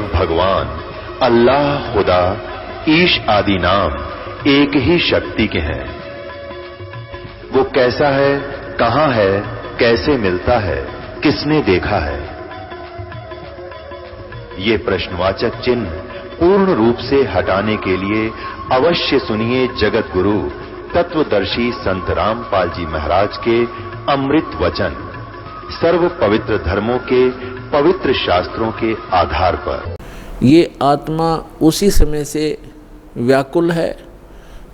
देव भगवान अल्लाह, खुदा, ईश आदि नाम एक ही शक्ति के हैं। वो कैसा है, कहां है, कैसे मिलता है, किसने देखा है? ये प्रश्नवाचक चिन्ह पूर्ण रूप से हटाने के लिए अवश्य सुनिए जगत गुरु तत्वदर्शी संत रामपाल जी महाराज के अमृत वचन, सर्व पवित्र धर्मों के पवित्र शास्त्रों के आधार पर। ये आत्मा उसी समय से व्याकुल है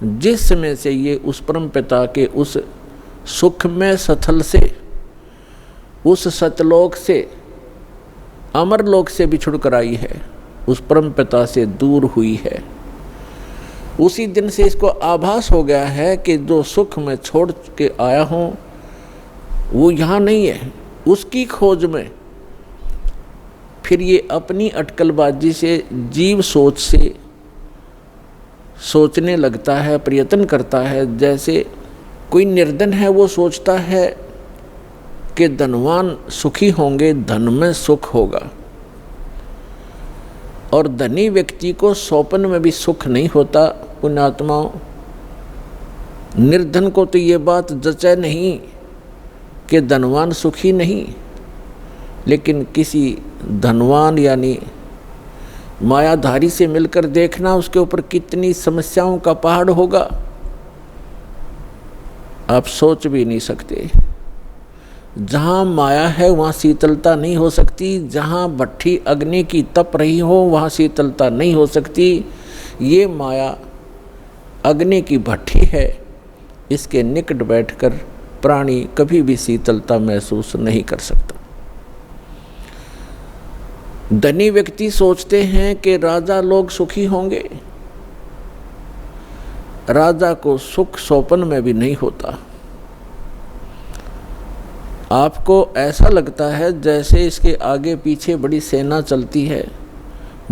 जिस समय से ये उस परम पिता के उस सुखमय स्थल से, उस सतलोक से, अमरलोक से बिछुड़ कर आई है, उस परम पिता से दूर हुई है। उसी दिन से इसको आभास हो गया है कि जो सुख मैं छोड़ के आया हूं वो यहाँ नहीं है। उसकी खोज में फिर ये अपनी अटकलबाजी से, जीव सोच से सोचने लगता है, प्रयत्न करता है। जैसे कोई निर्धन है, वो सोचता है कि धनवान सुखी होंगे, धन में सुख होगा। और धनी व्यक्ति को स्वप्न में भी सुख नहीं होता। पुण्यात्माओं, निर्धन को तो ये बात जचे नहीं कि धनवान सुखी नहीं, लेकिन किसी धनवान यानी मायाधारी से मिलकर देखना उसके ऊपर कितनी समस्याओं का पहाड़ होगा, आप सोच भी नहीं सकते। जहाँ माया है वहाँ शीतलता नहीं हो सकती, जहाँ भट्ठी अग्नि की तप रही हो वहाँ शीतलता नहीं हो सकती। ये माया अग्नि की भट्ठी है, इसके निकट बैठकर प्राणी कभी भी शीतलता महसूस नहीं कर सकता। धनी व्यक्ति सोचते हैं कि राजा लोग सुखी होंगे। राजा को सुख स्वप्न में भी नहीं होता। आपको ऐसा लगता है जैसे इसके आगे पीछे बड़ी सेना चलती है,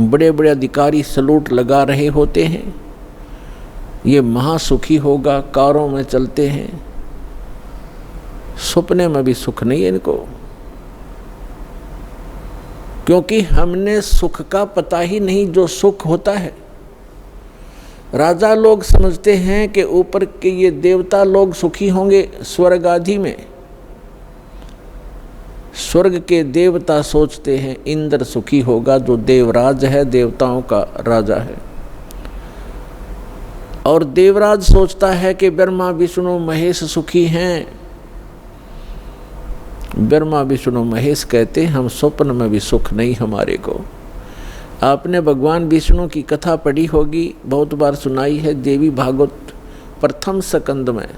बड़े बड़े अधिकारी सलूट लगा रहे होते हैं, ये महासुखी होगा, कारों में चलते हैं। सपने में भी सुख नहीं है इनको, क्योंकि हमने सुख का पता ही नहीं जो सुख होता है। राजा लोग समझते हैं कि ऊपर के ये देवता लोग सुखी होंगे स्वर्ग आदि में। स्वर्ग के देवता सोचते हैं इंद्र सुखी होगा, जो देवराज है, देवताओं का राजा है। और देवराज सोचता है कि ब्रह्मा विष्णु महेश सुखी हैं। ब्रह्मा विष्णु महेश कहते हैं हम स्वप्न में भी सुख नहीं हमारे को। आपने भगवान विष्णु की कथा पढ़ी होगी, बहुत बार सुनाई है। देवी भागवत प्रथम स्कंद में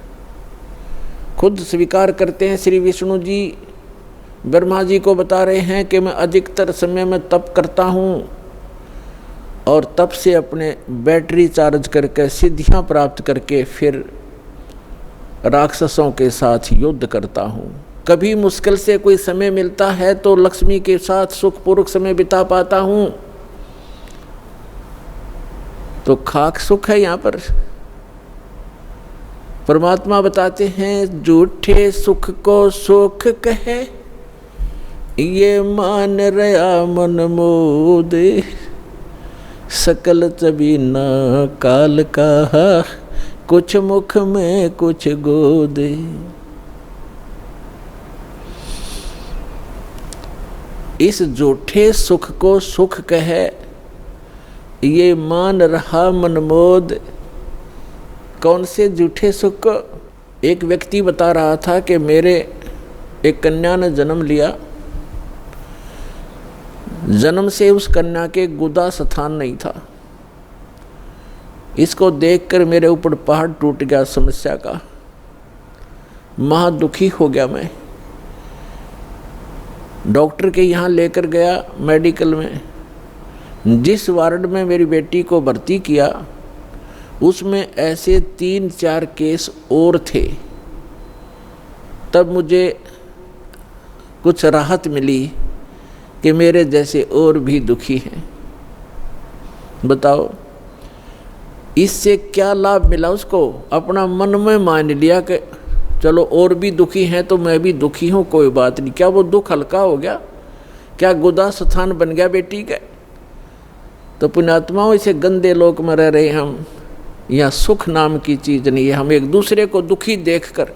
खुद स्वीकार करते हैं श्री विष्णु जी, ब्रह्मा जी को बता रहे हैं कि मैं अधिकतर समय में तप करता हूँ और तप से अपने बैटरी चार्ज करके सिद्धियाँ प्राप्त करके फिर राक्षसों के साथ युद्ध करता हूँ। कभी मुश्किल से कोई समय मिलता है तो लक्ष्मी के साथ सुखपूर्वक समय बिता पाता हूँ। तो खाक सुख है यहाँ पर। परमात्मा बताते हैं झूठे सुख को सुख कहे, ये मान रहा मन मोद, सकल चबी न काल का, कुछ मुख में कुछ गोद। इस झूठे सुख को सुख कहे, ये मान रहा मनमोद। कौन से झूठे सुख को? एक व्यक्ति बता रहा था कि मेरे एक कन्या ने जन्म लिया, जन्म से उस कन्या के गुदा स्थान नहीं था। इसको देखकर मेरे ऊपर पहाड़ टूट गया समस्या का, महा दुखी हो गया मैं। डॉक्टर के यहाँ लेकर गया मेडिकल में। जिस वार्ड में मेरी बेटी को भर्ती किया उसमें ऐसे 3-4 केस और थे। तब मुझे कुछ राहत मिली कि मेरे जैसे और भी दुखी हैं। बताओ इससे क्या लाभ मिला उसको? अपना मन में मान लिया कि चलो और भी दुखी हैं तो मैं भी दुखी हूँ, कोई बात नहीं। क्या वो दुख हल्का हो गया? क्या गुदा स्थान बन गया बेटी का? तो पुण्यात्माओं, इसे गंदे लोक में रह रहे हम, यहाँ सुख नाम की चीज नहीं है। हम एक दूसरे को दुखी देखकर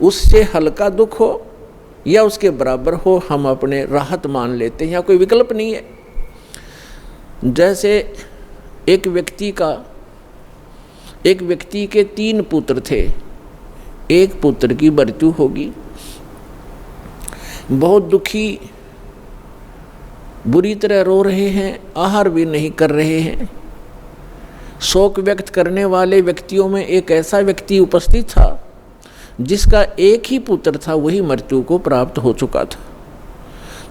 उससे हल्का दुख हो या उसके बराबर हो, हम अपने राहत मान लेते हैं। यहाँ कोई विकल्प नहीं है। जैसे एक व्यक्ति के 3 पुत्र थे, एक पुत्र की मृत्यु होगी, बहुत दुखी, बुरी तरह रो रहे हैं, आहार भी नहीं कर रहे हैं। शोक व्यक्त करने वाले व्यक्तियों में एक ऐसा व्यक्ति उपस्थित था जिसका एक ही पुत्र था, वही मृत्यु को प्राप्त हो चुका था।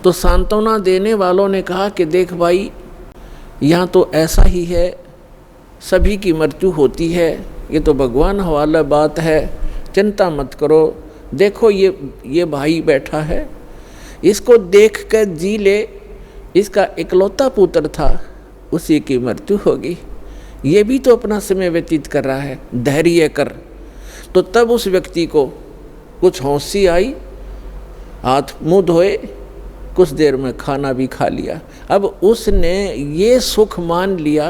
तो सांत्वना देने वालों ने कहा कि देख भाई, यहाँ तो ऐसा ही है, सभी की मृत्यु होती है, ये तो भगवान हवाला बात है, चिंता मत करो। देखो ये भाई बैठा है, इसको देख कर जी ले, इसका इकलौता पुत्र था, उसी की मृत्यु होगी, ये भी तो अपना समय व्यतीत कर रहा है, धैर्य कर। तो तब उस व्यक्ति को कुछ होशी आई, हाथ मुंह धोए, कुछ देर में खाना भी खा लिया। अब उसने ये सुख मान लिया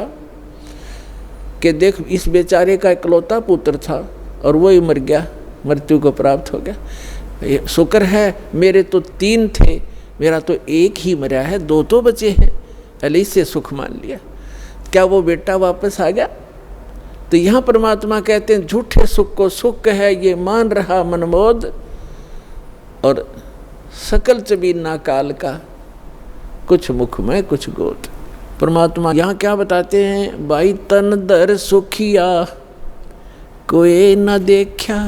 कि देख, इस बेचारे का इकलौता पुत्र था और वही मर गया, मृत्यु को प्राप्त हो गया। शुक्र है मेरे तो 3 थे, मेरा तो एक ही मरा है, 2 तो बचे हैं, पहले इससे सुख मान लिया। क्या वो बेटा वापस आ गया? तो यहाँ परमात्मा कहते हैं झूठे सुख को सुख है ये मान रहा मनमोद, और सकल चबीना काल का, कुछ मुख में कुछ गोद। परमात्मा यहाँ क्या बताते हैं, भाई तन दर सुखिया कोई न देखा,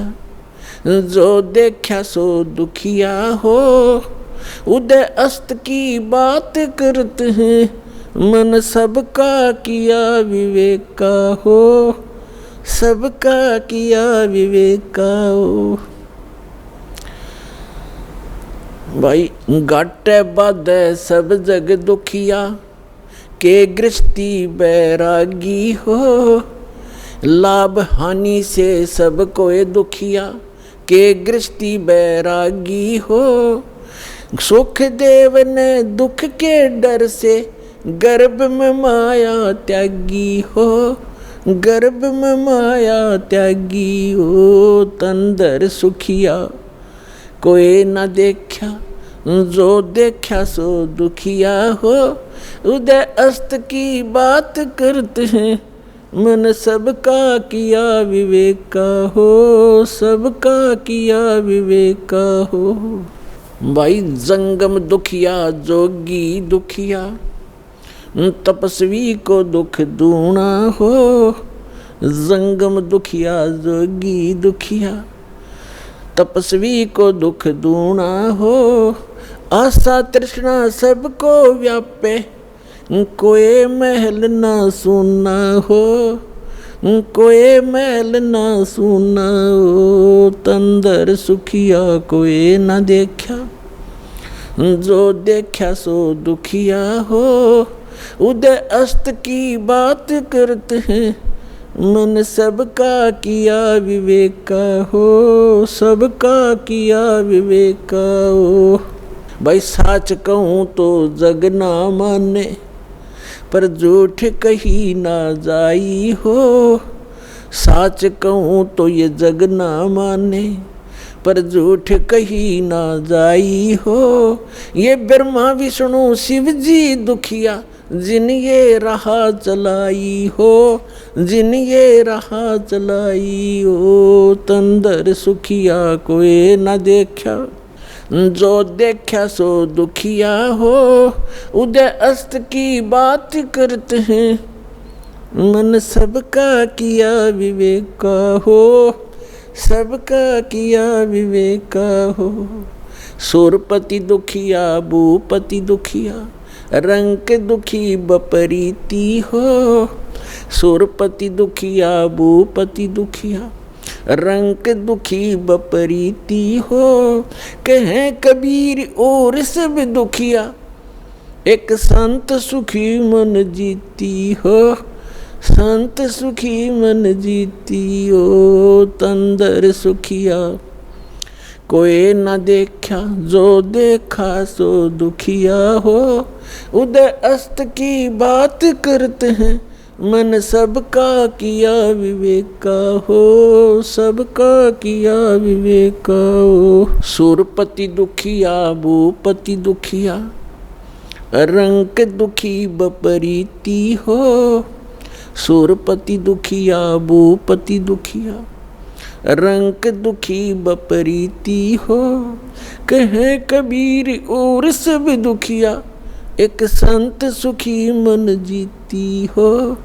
जो देखा सो दुखिया हो, उदय अस्त की बात करते हैं, मन सबका किया विवेक का हो, सबका किया विवेक का हो। भाई घाटे बाधे सब जग दुखिया, के गृहस्थी बैरागी हो, लाभ हानि से सब कोई दुखिया, के गृहस्थी बैरागी हो, सुख देव ने दुख के डर से, गर्भ में माया त्यागी हो, गर्भ में माया त्यागी हो, तंदर सुखिया कोई न देखा, जो देखा सो दुखिया हो, उदय अस्त की बात करते हैं, मन सबका किया विवेक का हो, सबका किया विवेक का हो। भाई जंगम दुखिया जोगी दुखिया, तपस्वी को दुख दूना हो, जंगम दुखिया जोगी दुखिया, तपस्वी को दुख दूना हो, आशा तृष्णा सबको व्यापे, कोई महल ना सुना हो, कोई महल ना सुना हो, तंदर सुखिया कोई ना देखा, जो देखा सो दुखिया हो, उदय अस्त की बात करते हैं, मन सबका किया विवेक का हो, सबका किया विवेक का हो। भाई साच कहूँ तो जग ना माने, पर झूठ कही ना जाई हो, साच कहूँ तो ये जग ना माने, पर झूठ कही ना जाई हो, ये ब्रह्मा विष्णु शिव जी दुखिया, जिन ये राह चलाई हो, जिन ये राह चलाई हो, तंदर सुखिया कोई न देखा, जो देखा सो दुखिया हो, उदय अस्त की बात करते हैं, मन सबका किया विवेक का हो, सबका किया विवेक का हो। सुरपति दुखिया भूपति दुखिया, रंक दुखी बपरीती हो, सुरपति दुखिया भूपति दुखिया, रंक दुखी बपरीती हो, कहे कबीर और सब दुखिया, एक संत सुखी मन जीती हो, संत सुखी मन जीती हो, तंदर सुखिया कोई न देखा, जो देखा सो दुखिया हो, उदय अस्त की बात करते हैं, मन सबका किया विवेक का हो, सबका किया विवेक का हो। सुरपति दुखिया भूपति दुखिया, रंक दुखी बपरीती हो। सुरपति दुखिया भूपति दुखिया, रंक दुखी बपरीती हो। कहे कबीर और सब दुखिया, एक संत सुखी मन जीती हो,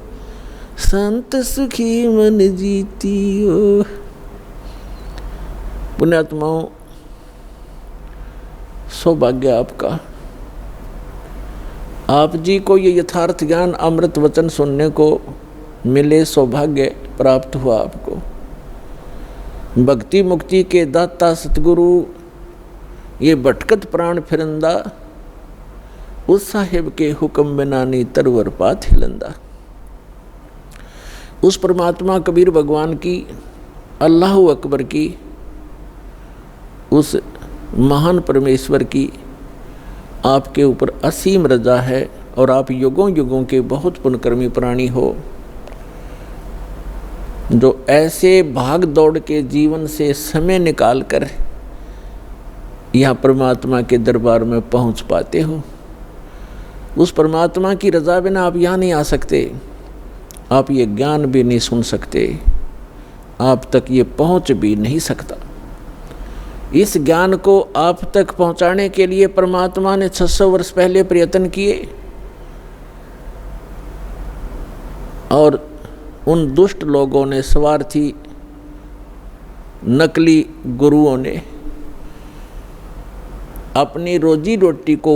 संत सुखी मन जीती हो। पुण्यात्माओं, सौभाग्य आपका, आप जी को ये यथार्थ ज्ञान अमृत वचन सुनने को मिले, सौभाग्य प्राप्त हुआ आपको। भक्ति मुक्ति के दाता सतगुरु, ये भटकत प्राण फिरंदा, उस साहिब के हुक्म बिना नी तरवर पात हिलंदा। उस परमात्मा कबीर भगवान की, अल्लाह अकबर की, उस महान परमेश्वर की आपके ऊपर असीम रजा है और आप युगों युगों के बहुत पुण्यकर्मी प्राणी हो, जो ऐसे भाग दौड़ के जीवन से समय निकाल कर यहाँ परमात्मा के दरबार में पहुँच पाते हो। उस परमात्मा की रजा बिना आप यहाँ नहीं आ सकते, आप ये ज्ञान भी नहीं सुन सकते, आप तक ये पहुँच भी नहीं सकता। इस ज्ञान को आप तक पहुँचाने के लिए परमात्मा ने 600 वर्ष पहले प्रयत्न किए, और उन दुष्ट लोगों ने, स्वार्थी नकली गुरुओं ने अपनी रोजी रोटी को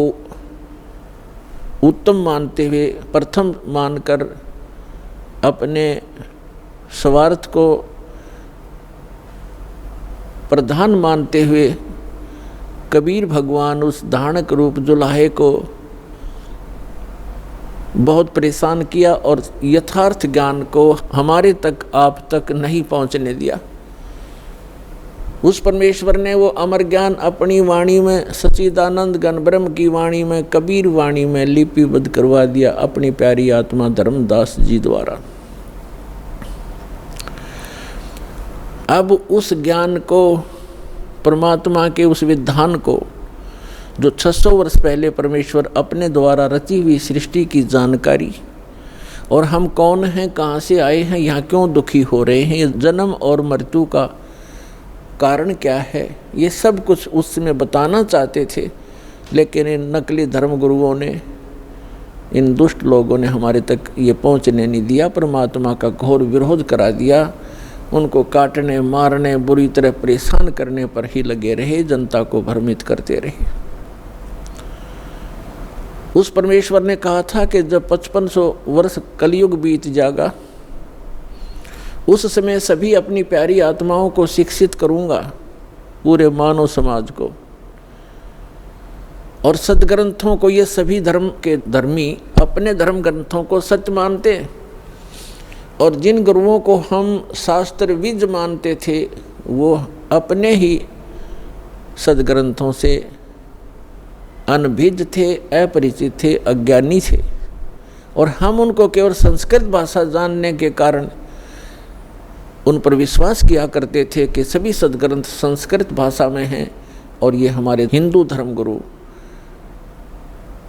उत्तम मानते हुए, प्रथम मानकर अपने स्वार्थ को प्रधान मानते हुए कबीर भगवान उस धानक रूप जुलाहे को बहुत परेशान किया और यथार्थ ज्ञान को हमारे तक, आप तक नहीं पहुंचने दिया। उस परमेश्वर ने वो अमर ज्ञान अपनी वाणी में, सच्चिदानंद घन ब्रह्म की वाणी में, कबीर वाणी में लिपिबद्ध करवा दिया अपनी प्यारी आत्मा धर्मदास जी द्वारा। अब उस ज्ञान को, परमात्मा के उस विधान को, जो 600 वर्ष पहले परमेश्वर अपने द्वारा रची हुई सृष्टि की जानकारी, और हम कौन हैं, कहाँ से आए हैं, यहाँ क्यों दुखी हो रहे हैं, ये जन्म और मृत्यु का कारण क्या है, ये सब कुछ उस समय बताना चाहते थे, लेकिन इन नकली धर्म गुरुओं ने, इन दुष्ट लोगों ने हमारे तक ये पहुँचने नहीं दिया। परमात्मा का घोर विरोध करा दिया, उनको काटने, मारने, बुरी तरह परेशान करने पर ही लगे रहे, जनता को भ्रमित करते रहे। उस परमेश्वर ने कहा था कि जब 5500 वर्ष कलयुग बीत जाएगा, उस समय सभी अपनी प्यारी आत्माओं को शिक्षित करूंगा, पूरे मानव समाज को, और सदग्रंथों को। ये सभी धर्म के धर्मी अपने धर्म ग्रंथों को सत्य मानते, और जिन गुरुओं को हम शास्त्रविद मानते थे, वो अपने ही सदग्रंथों से अनभिज्ञ थे, अपरिचित थे, अज्ञानी थे, और हम उनको केवल संस्कृत भाषा जानने के कारण उन पर विश्वास किया करते थे कि सभी सदग्रंथ संस्कृत भाषा में हैं, और ये हमारे हिंदू धर्मगुरु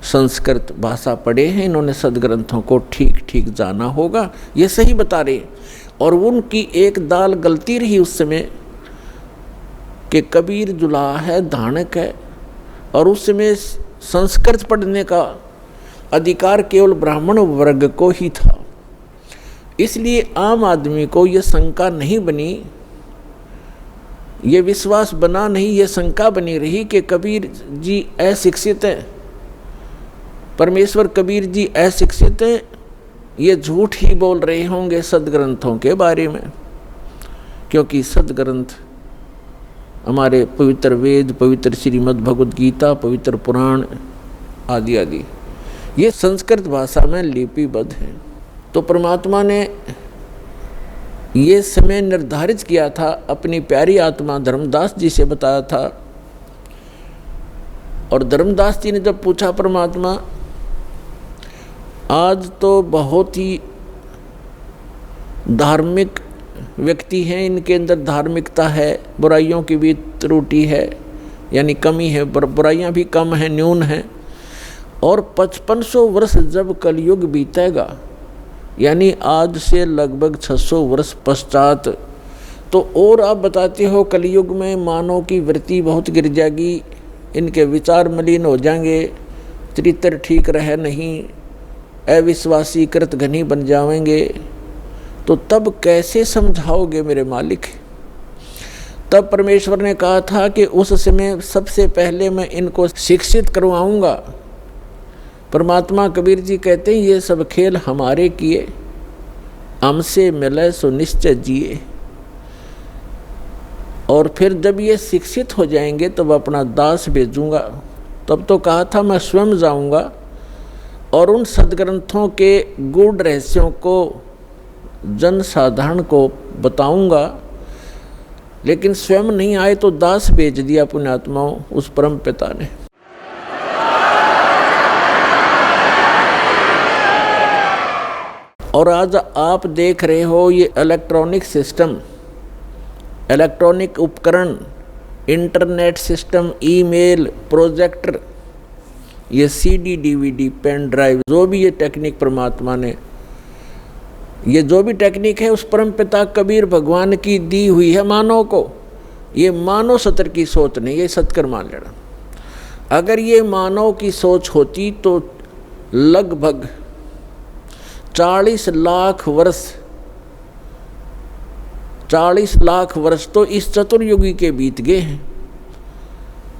संस्कृत भाषा पढ़े हैं, इन्होंने सदग्रंथों को ठीक ठीक जाना होगा, ये सही बता रहे। और उनकी एक दाल गलती रही उस समय कि कबीर जुलाहा है, धानक है, और उस समय संस्कृत पढ़ने का अधिकार केवल ब्राह्मण वर्ग को ही था। इसलिए आम आदमी को ये शंका नहीं बनी, ये विश्वास बना नहीं, ये शंका बनी रही कि कबीर जी अशिक्षित हैं, परमेश्वर कबीर जी अशिक्षित हैं, ये झूठ ही बोल रहे होंगे सदग्रंथों के बारे में, क्योंकि सदग्रंथ हमारे पवित्र वेद, पवित्र श्रीमद् भगवद गीता, पवित्र पुराण आदि आदि ये संस्कृत भाषा में लिपिबद्ध हैं। तो परमात्मा ने ये समय निर्धारित किया था, अपनी प्यारी आत्मा धर्मदास जी से बताया था, और धर्मदास जी ने जब पूछा परमात्मा आज तो बहुत ही धार्मिक व्यक्ति हैं, इनके अंदर धार्मिकता है, बुराइयों की भी त्रुटि है, यानी कमी है, बुराइयां भी कम हैं, न्यून हैं। और 5500 वर्ष जब कलयुग बीतेगा, यानी आज से लगभग 600 वर्ष पश्चात, तो और आप बताते हो कलयुग में मानव की वृत्ति बहुत गिर जाएगी, इनके विचार मलिन हो जाएंगे, चरित्र ठीक रहे नहीं, अविश्वासी कृत घनी बन जाएंगे। तो तब कैसे समझाओगे मेरे मालिक? तब परमेश्वर ने कहा था कि उस समय सबसे पहले मैं इनको शिक्षित करवाऊंगा। परमात्मा कबीर जी कहते हैं ये सब खेल हमारे किए, हमसे मिले सो निश्चय जिए। और फिर जब ये शिक्षित हो जाएंगे तब अपना दास भेजूंगा। तब तो कहा था मैं स्वयं जाऊंगा और उन सदग्रंथों के गूढ़ रहस्यों को जन साधारण को बताऊंगा, लेकिन स्वयं नहीं आए तो दास भेज दिया पुण्यात्माओं उस परम पिता ने। और आज आप देख रहे हो ये इलेक्ट्रॉनिक सिस्टम, इलेक्ट्रॉनिक उपकरण, इंटरनेट सिस्टम, ईमेल, प्रोजेक्टर, ये सीडी, डीवीडी, पेन ड्राइव, जो भी ये टेक्निक परमात्मा ने, ये जो भी टेक्निक है उस परम पिता कबीर भगवान की दी हुई है मानव को। ये मानव सत्र की सोच नहीं, ये सत्कर मान लेना। अगर ये मानव की सोच होती तो लगभग 40 लाख वर्ष तो इस चतुर्युगी के बीत गए हैं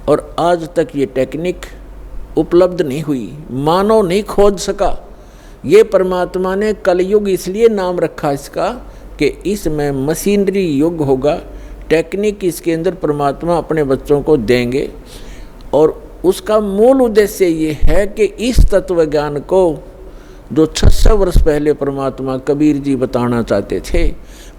और आज तक ये टेक्निक उपलब्ध नहीं हुई, मानव नहीं खोज सका। ये परमात्मा ने कलयुग इसलिए नाम रखा इसका कि इसमें मशीनरी युग होगा, टेक्निक इसके अंदर परमात्मा अपने बच्चों को देंगे। और उसका मूल उद्देश्य ये है कि इस तत्व ज्ञान को जो 600 वर्ष पहले परमात्मा कबीर जी बताना चाहते थे,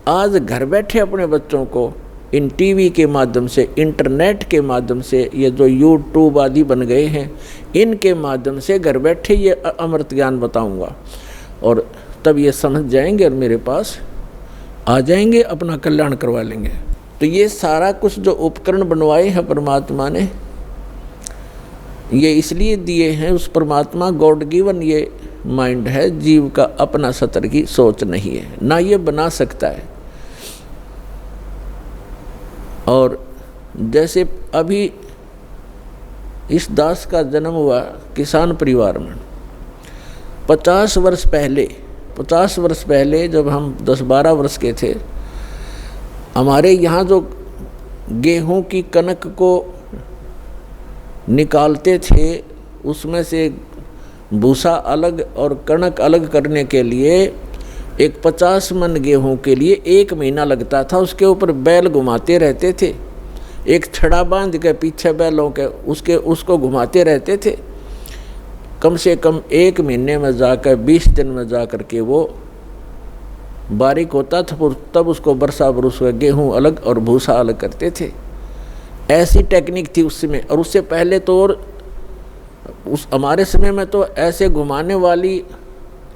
आज घर बैठे अपने बच्चों को इन टीवी के माध्यम से, इंटरनेट के माध्यम से, ये जो यूट्यूब आदि बन गए हैं, इनके माध्यम से घर बैठे ये अमृत ज्ञान बताऊंगा। और तब ये समझ जाएंगे और मेरे पास आ जाएंगे, अपना कल्याण करवा लेंगे। तो ये सारा कुछ जो उपकरण बनवाए हैं परमात्मा ने, ये इसलिए दिए हैं, उस परमात्मा गॉड गिवन ये माइंड है, जीव का अपना सतर की सोच नहीं है, ना ये बना सकता है। और जैसे अभी इस दास का जन्म हुआ किसान परिवार में, 50 वर्ष पहले जब हम 10-12 वर्ष के थे, हमारे यहाँ जो गेहूं की कनक को निकालते थे उसमें से भूसा अलग और कणक अलग करने के लिए एक 50 मन गेहूं के लिए 1 महीना लगता था। उसके ऊपर बैल घुमाते रहते थे, एक छड़ा बांध के पीछे बैलों के उसको घुमाते रहते थे। कम से कम 1 महीने में जाकर 20 दिन में जाकर के वो बारीक होता था, तब उसको बरसा बरस गेहूं अलग और भूसा अलग करते थे। ऐसी टेक्निक थी उस समय। और उससे पहले तो और उस हमारे समय में तो ऐसे घुमाने वाली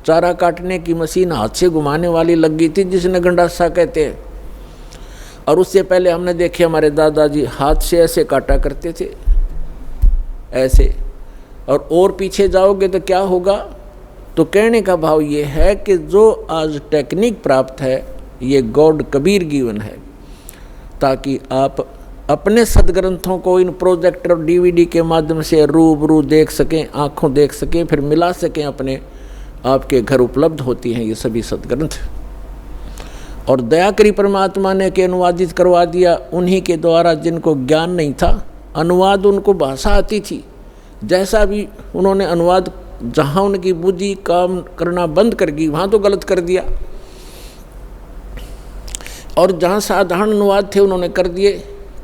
चारा काटने की मशीन हाथ से घुमाने वाली लग गई थी, जिसने गंडासा कहते हैं। और उससे पहले हमने देखे हमारे दादाजी हाथ से ऐसे काटा करते थे, ऐसे। और पीछे जाओगे तो क्या होगा? तो कहने का भाव ये है कि जो आज टेक्निक प्राप्त है ये गॉड कबीर गिवन है, ताकि आप अपने सदग्रंथों को इन प्रोजेक्टर और डीवीडी के माध्यम से रूबरू देख सकें, आँखों देख सकें, फिर मिला सकें अपने। आपके घर उपलब्ध होती हैं ये सभी सदग्रंथ। और दया करी परमात्मा ने के अनुवादित करवा दिया उन्हीं के द्वारा जिनको ज्ञान नहीं था। अनुवाद उनको भाषा आती थी, जैसा भी उन्होंने अनुवाद, जहाँ उनकी बुद्धि काम करना बंद कर गई वहाँ तो गलत कर दिया, और जहाँ साधारण अनुवाद थे उन्होंने कर दिए।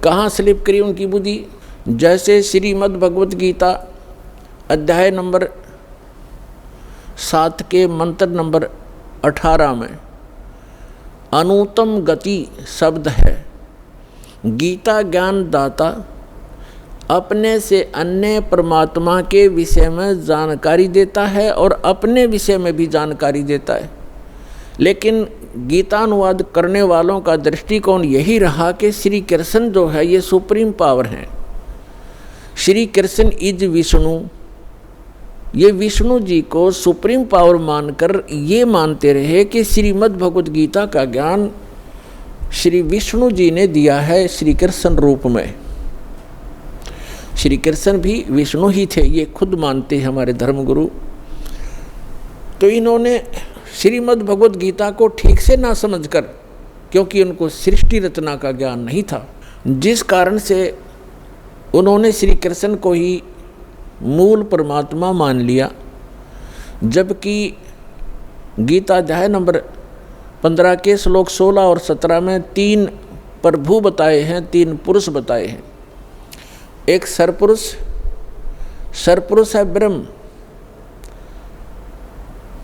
कहाँ स्लिप करी उनकी बुद्धि? जैसे श्रीमद् भगवत गीता अध्याय नंबर 7 के मंत्र नंबर 18 में अनुत्तम गति शब्द है। गीता ज्ञान दाता अपने से अन्य परमात्मा के विषय में जानकारी देता है और अपने विषय में भी जानकारी देता है। लेकिन गीतानुवाद करने वालों का दृष्टिकोण यही रहा कि श्री कृष्ण जो है ये सुप्रीम पावर हैं। श्री कृष्ण इज विष्णु, ये विष्णु जी को सुप्रीम पावर मानकर ये मानते रहे कि श्रीमद् भगवद गीता का ज्ञान श्री विष्णु जी ने दिया है श्री कृष्ण रूप में। श्री कृष्ण भी विष्णु ही थे, ये खुद मानते हैं हमारे धर्मगुरु। तो इन्होंने श्रीमद् भगवद गीता को ठीक से ना समझकर, क्योंकि उनको सृष्टि रचना का ज्ञान नहीं था, जिस कारण से उन्होंने श्री कृष्ण को ही मूल परमात्मा मान लिया। जबकि गीता अध्याय नंबर 15 के श्लोक 16 और 17 में 3 प्रभु बताए हैं, 3 पुरुष बताए हैं। एक सरपुरुष, सरपुरुष है ब्रह्म,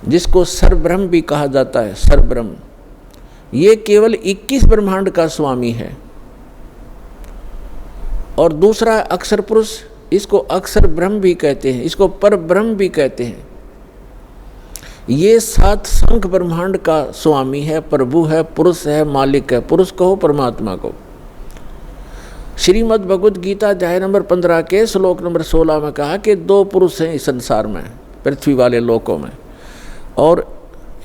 जिसको सरब्रह्म भी कहा जाता है। सरब्रह्म ये केवल 21 ब्रह्मांड का स्वामी है। और दूसरा अक्षर पुरुष, इसको अक्षर ब्रह्म भी कहते हैं, इसको पर ब्रह्म भी कहते हैं। ये 7 संख्य ब्रह्मांड का स्वामी है, प्रभु है, पुरुष है, मालिक है। पुरुष कहो परमात्मा को। श्रीमद् भगवद गीता अध्याय नंबर 15 के श्लोक नंबर 16 में कहा कि 2 पुरुष हैं इस संसार में, पृथ्वी वाले लोकों में, और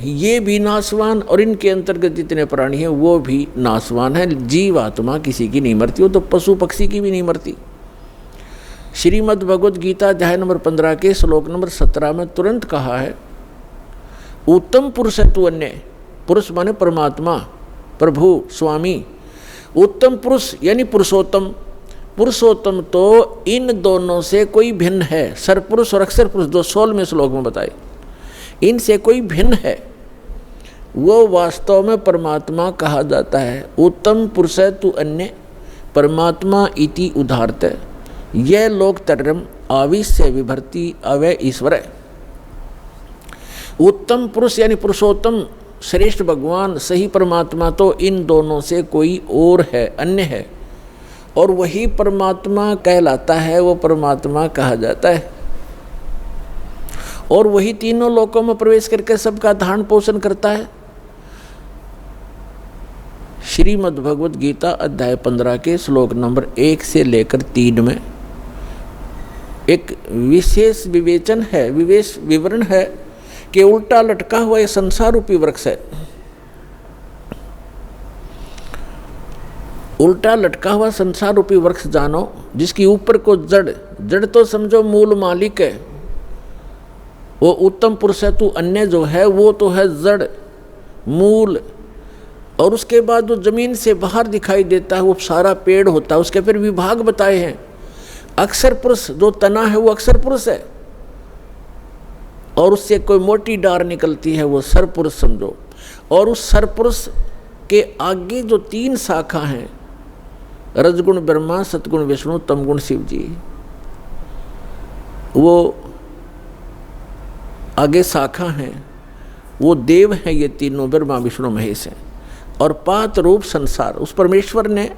ये भी नाशवान और इनके अंतर्गत जितने प्राणी हैं वो भी नाशवान हैं। जीव आत्मा किसी की नहीं मरती, वो तो पशु पक्षी की भी नहीं मरती। श्रीमद् भगवद गीता अध्याय नंबर 15 के श्लोक नंबर 17 में तुरंत कहा है, उत्तम पुरुष है तू अन्य। पुरुष माने परमात्मा, प्रभु, स्वामी। उत्तम पुरुष यानी पुरुषोत्तम। पुरुषोत्तम तो इन दोनों से कोई भिन्न है। सरपुरुष और अक्षर पुरुष, जो 16वें श्लोक में बताए, इनसे कोई भिन्न है, वो वास्तव में परमात्मा कहा जाता है। उत्तम पुरुष है तू अन्य, परमात्मा इति उदाहरत, यह लोक तरम आविश्य विभर्ति अवय ईश्वर। उत्तम पुरुष यानी पुरुषोत्तम, श्रेष्ठ भगवान, सही परमात्मा तो इन दोनों से कोई और है, अन्य है, और वही परमात्मा कहलाता है, वो परमात्मा कहा जाता है। और वही तीनों लोकों में प्रवेश करके सबका धारण पोषण करता है। श्रीमद् भगवद गीता अध्याय 15 के श्लोक नंबर 1 से लेकर 3 में एक विशेष विवेचन है, विवेश विवरण है कि उल्टा लटका हुआ ये संसार रूपी वृक्ष है। उल्टा लटका हुआ संसार रूपी वृक्ष जानो, जिसकी ऊपर को जड़, जड़ तो समझो मूल मालिक है। वो उत्तम पुरुष है तू अन्य जो है वो तो है जड़, मूल, और उसके बाद जो जमीन से बाहर दिखाई देता है वो सारा पेड़ होता है। उसके फिर विभाग बताए हैं। अक्षर पुरुष जो तना है वो अक्षर पुरुष है, और उससे कोई मोटी डार निकलती है वो सरपुरुष समझो। और उस सरपुरुष के आगे जो 3 शाखा हैं, रजगुण ब्रह्मा, सतगुण विष्णु, तमगुण शिव जी, वो आगे शाखा हैं, वो देव हैं। ये तीनों ब्रह्मा विष्णु महेश हैं। और 5 रूप संसार, उस परमेश्वर ने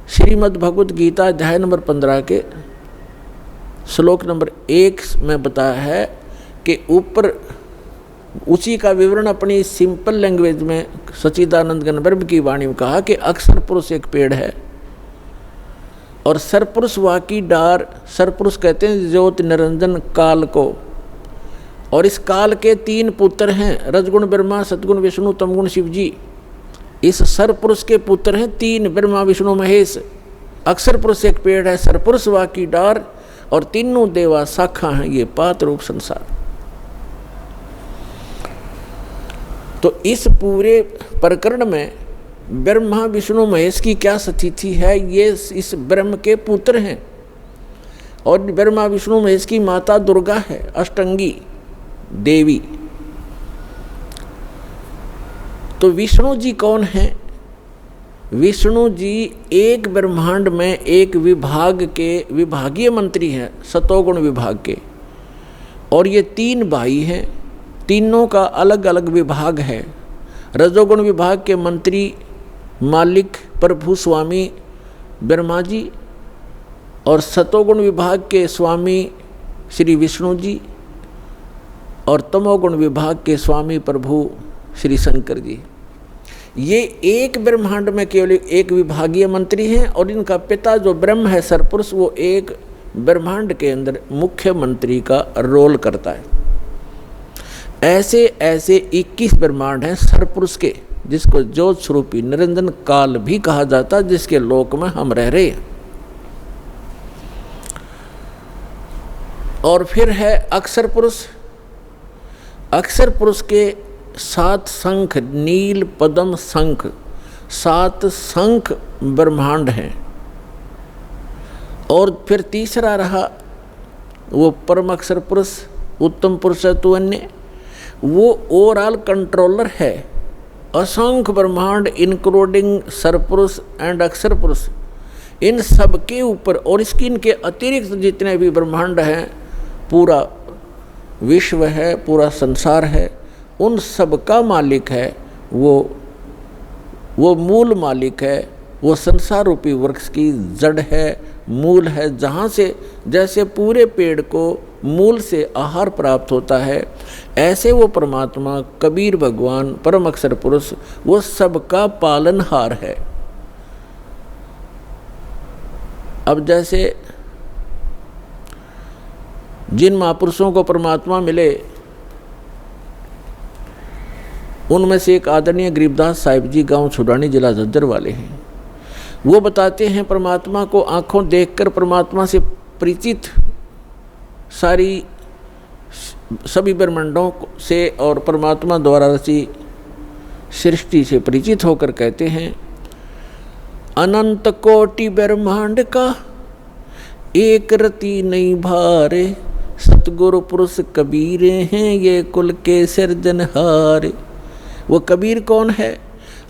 श्रीमद् भगवद गीता अध्याय नंबर 15 के श्लोक नंबर 1 में बताया है कि ऊपर उसी का विवरण अपनी सिंपल लैंग्वेज में सच्चिदानंद घन ब्रह्म की वाणी में कहा कि अक्षर पुरुष एक पेड़ है और सरपुरुष वाकी डार। सरपुरुष कहते हैं ज्योति निरंजन काल को, और इस काल के 3 पुत्र हैं, रजगुण ब्रह्मा, सतगुण विष्णु, तमगुण शिव जी। इस सरपुरुष के पुत्र हैं 3, ब्रह्मा विष्णु महेश। अक्षर पुरुष एक पेड़ है, सरपुरुष वाकी डार, और तीनों देवा शाखा हैं। ये 5 रूप संसार। तो इस पूरे प्रकरण में ब्रह्मा विष्णु महेश की क्या स्थिति है, ये इस ब्रह्म के पुत्र हैं, और ब्रह्मा विष्णु महेश की माता दुर्गा है, अष्टंगी देवी। तो विष्णु जी कौन है? विष्णु जी एक ब्रह्मांड में एक विभाग के विभागीय मंत्री हैं, सतोगुण विभाग के, और ये 3 भाई हैं। तीनों का अलग अलग विभाग है। रजोगुण विभाग के मंत्री मालिक प्रभु स्वामी ब्रह्मा जी, और सतोगुण विभाग के स्वामी श्री विष्णु जी और तमोगुण विभाग के स्वामी प्रभु श्री शंकर जी। ये एक ब्रह्मांड में केवल एक विभागीय मंत्री हैं और इनका पिता जो ब्रह्म है सरपुरुष, वो एक ब्रह्मांड के अंदर मुख्य मंत्री का रोल करता है। ऐसे ऐसे 21 ब्रह्मांड हैं सरपुरुष के, जिसको ज्योत स्वरूपी निरंजन काल भी कहा जाता है, जिसके लोक में हम रह रहे हैं। और फिर है अक्षर पुरुष। अक्षर पुरुष के 7 शंख, नील पद्म शंख, 7 शंख ब्रह्मांड हैं। और फिर तीसरा रहा वो परम अक्षर पुरुष, उत्तम पुरुष तु अन्य, वो ओवरऑल कंट्रोलर है। असंख्य ब्रह्मांड इंक्लूडिंग सरपुरुष एंड अक्षर पुरुष, इन सब के ऊपर और इसकी इनके अतिरिक्त जितने भी ब्रह्मांड हैं, पूरा विश्व है, पूरा संसार है, उन सब का मालिक है वो मूल मालिक है। वो संसार रूपी वृक्ष की जड़ है, मूल है, जहाँ से जैसे पूरे पेड़ को मूल से आहार प्राप्त होता है, ऐसे वो परमात्मा कबीर भगवान परम अक्षर पुरुष वो सबका पालनहार है। अब जैसे जिन महापुरुषों को परमात्मा मिले, उनमें से एक आदरणीय गरीबदास साहिब जी, गांव छुड़ानी, जिला झज्जर वाले हैं। वो बताते हैं परमात्मा को आंखों देखकर परमात्मा से परिचित सारी सभी ब्रह्मांडों से और परमात्मा द्वारा रची सृष्टि से परिचित होकर कहते हैं, अनंत कोटि ब्रह्मांड का एक रति नहीं भारे, सतगुरु पुरुष कबीर हैं ये कुल के सिरजनहारे। वो कबीर कौन है?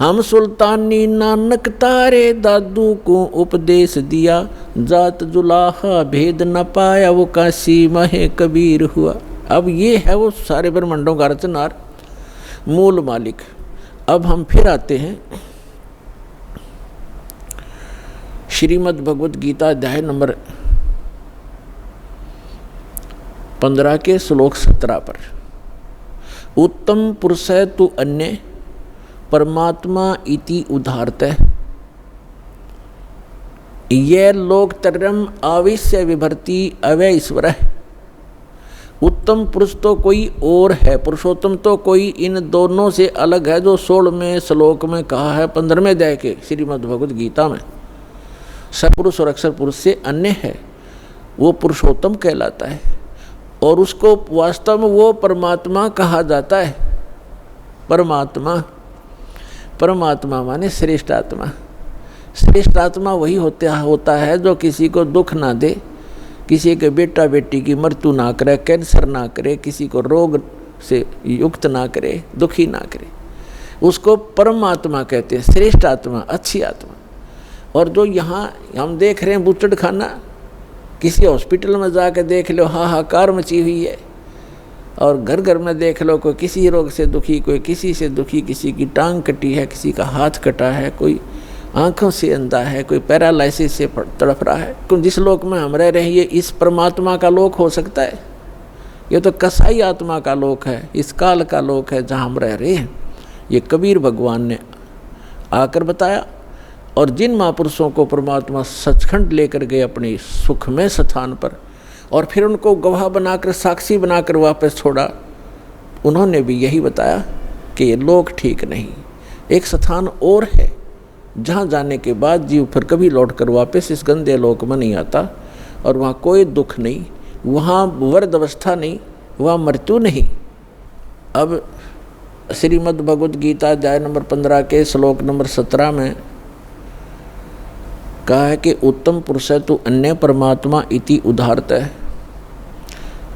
हम सुल्तानी नानक तारे, दादू को उपदेश दिया, जात जुलाहा भेद न पाया, वो काशी महे कबीर हुआ। अब ये है वो सारे ब्रह्मांडों का रचनार, मूल मालिक। अब हम फिर आते हैं श्रीमद् भगवद गीता अध्याय नंबर 15 के श्लोक 17 पर। उत्तम पुरुष तु अन्य परमात्मा इति उदाहरतः, ये लोकत्रयम् आविश्य विभर्ति अव्यय ईश्वर। उत्तम पुरुष तो कोई और है, पुरुषोत्तम तो कोई इन दोनों से अलग है, जो 16वें श्लोक में कहा है 15वें अध्याय के श्रीमद् भगवद गीता में। सपुरुष और अक्षर पुरुष से अन्य है, वो पुरुषोत्तम कहलाता है और उसको वास्तव में वो परमात्मा कहा जाता है। परमात्मा माने श्रेष्ठ आत्मा। श्रेष्ठ आत्मा वही होता है जो किसी को दुख ना दे, किसी के बेटा बेटी की मृत्यु ना करे, कैंसर ना करे, किसी को रोग से युक्त ना करे, दुखी ना करे, उसको परमात्मा कहते हैं, श्रेष्ठ आत्मा, अच्छी आत्मा। और जो यहाँ हम देख रहे हैं बूचड़ खाना, किसी हॉस्पिटल में जाकर देख लो हाहाकार मची हुई है, और घर घर में देख लो कोई किसी रोग से दुखी, कोई किसी से दुखी, किसी की टांग कटी है, किसी का हाथ कटा है, कोई आंखों से अंधा है, कोई पैरालिसिस से तड़प रहा है। तो जिस लोक में हम रह रहे हैं ये इस परमात्मा का लोक हो सकता है? ये तो कसाई आत्मा का लोक है, इस काल का लोक है जहाँ हम रह रहे हैं। ये कबीर भगवान ने आकर बताया। और जिन महापुरुषों को परमात्मा सचखंड लेकर गए अपने सुखमय स्थान पर, और फिर उनको गवाह बनाकर, साक्षी बनाकर वापस छोड़ा, उन्होंने भी यही बताया कि ये लोक ठीक नहीं, एक स्थान और है जहाँ जाने के बाद जीव फिर कभी लौटकर वापस इस गंदे लोक में नहीं आता, और वहाँ कोई दुख नहीं, वहाँ वर्द अवस्था नहीं, वहाँ मृत्यु नहीं। अब श्रीमद् भगवद गीता अध्याय नंबर 15 के श्लोक नंबर 17 में कहा है कि उत्तम पुरुष तो अन्य परमात्मा इति उदाहरतः,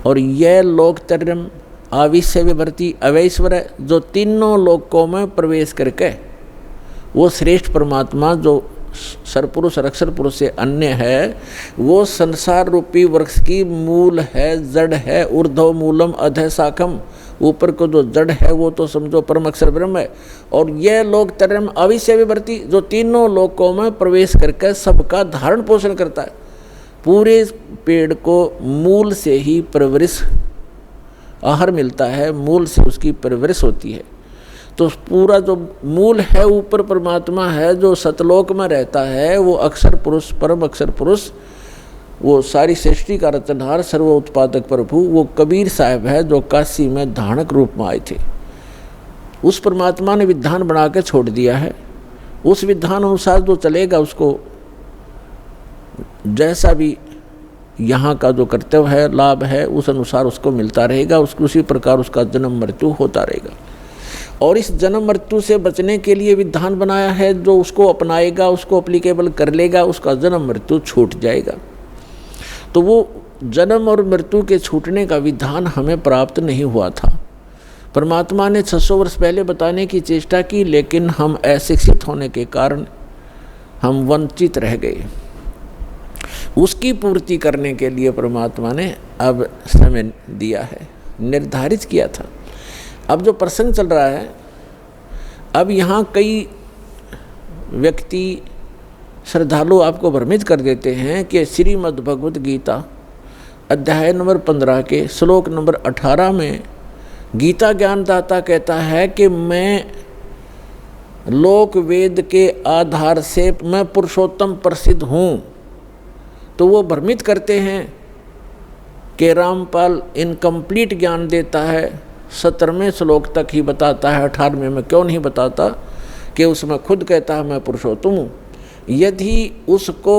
और यह लोकत्रयम् आविश्य विभर्ति अवैश्वर, जो तीनों लोकों में प्रवेश करके वो श्रेष्ठ परमात्मा जो सरपुरुष और अक्षर पुरुष से अन्य है, वो संसार रूपी वृक्ष की मूल है, जड़ है, ऊर्ध्व मूलम अधः शाखम, ऊपर को जो जड़ है वो तो समझो परम अक्षर ब्रह्म है। और यह लोकत्रयम् आविश्य विभर्ति, जो तीनों लोकों में प्रवेश करके सबका धारण पोषण करता है। पूरे पेड़ को मूल से ही परवरिश आहार मिलता है, मूल से उसकी परवरिश होती है। तो पूरा जो मूल है ऊपर परमात्मा है, जो सतलोक में रहता है, वो अक्षर पुरुष, परम अक्षर पुरुष, वो सारी सृष्टि का रचनहार, सर्व उत्पादक प्रभु, वो कबीर साहब है जो काशी में धानक रूप में आए थे। उस परमात्मा ने विधान बना के छोड़ दिया है। उस विधान अनुसार जो चलेगा उसको जैसा भी यहाँ का जो कर्तव्य है, लाभ है, उस अनुसार उसको मिलता रहेगा, उसको उसी प्रकार उसका जन्म मृत्यु होता रहेगा। और इस जन्म मृत्यु से बचने के लिए विधान बनाया है, जो उसको अपनाएगा, उसको अप्लीकेबल कर लेगा, उसका जन्म मृत्यु छूट जाएगा। तो वो जन्म और मृत्यु के छूटने का विधान हमें प्राप्त नहीं हुआ था। परमात्मा ने 600 वर्ष पहले बताने की चेष्टा की, लेकिन हम अशिक्षित होने के कारण हम वंचित रह गए। उसकी पूर्ति करने के लिए परमात्मा ने अब समय दिया है, निर्धारित किया था। अब जो प्रसंग चल रहा है, अब यहाँ कई व्यक्ति श्रद्धालु आपको भ्रमित कर देते हैं कि श्रीमद् भगवद गीता अध्याय नंबर 15 के श्लोक नंबर 18 में गीता ज्ञानदाता कहता है कि मैं लोक वेद के आधार से मैं पुरुषोत्तम प्रसिद्ध हूँ। तो वो भ्रमित करते हैं कि रामपाल इनकम्प्लीट ज्ञान देता है, 17वें श्लोक तक ही बताता है, 18वें में क्यों नहीं बताता कि उसमें खुद कहता है मैं पुरुषोत्तम हूँ। यदि उसको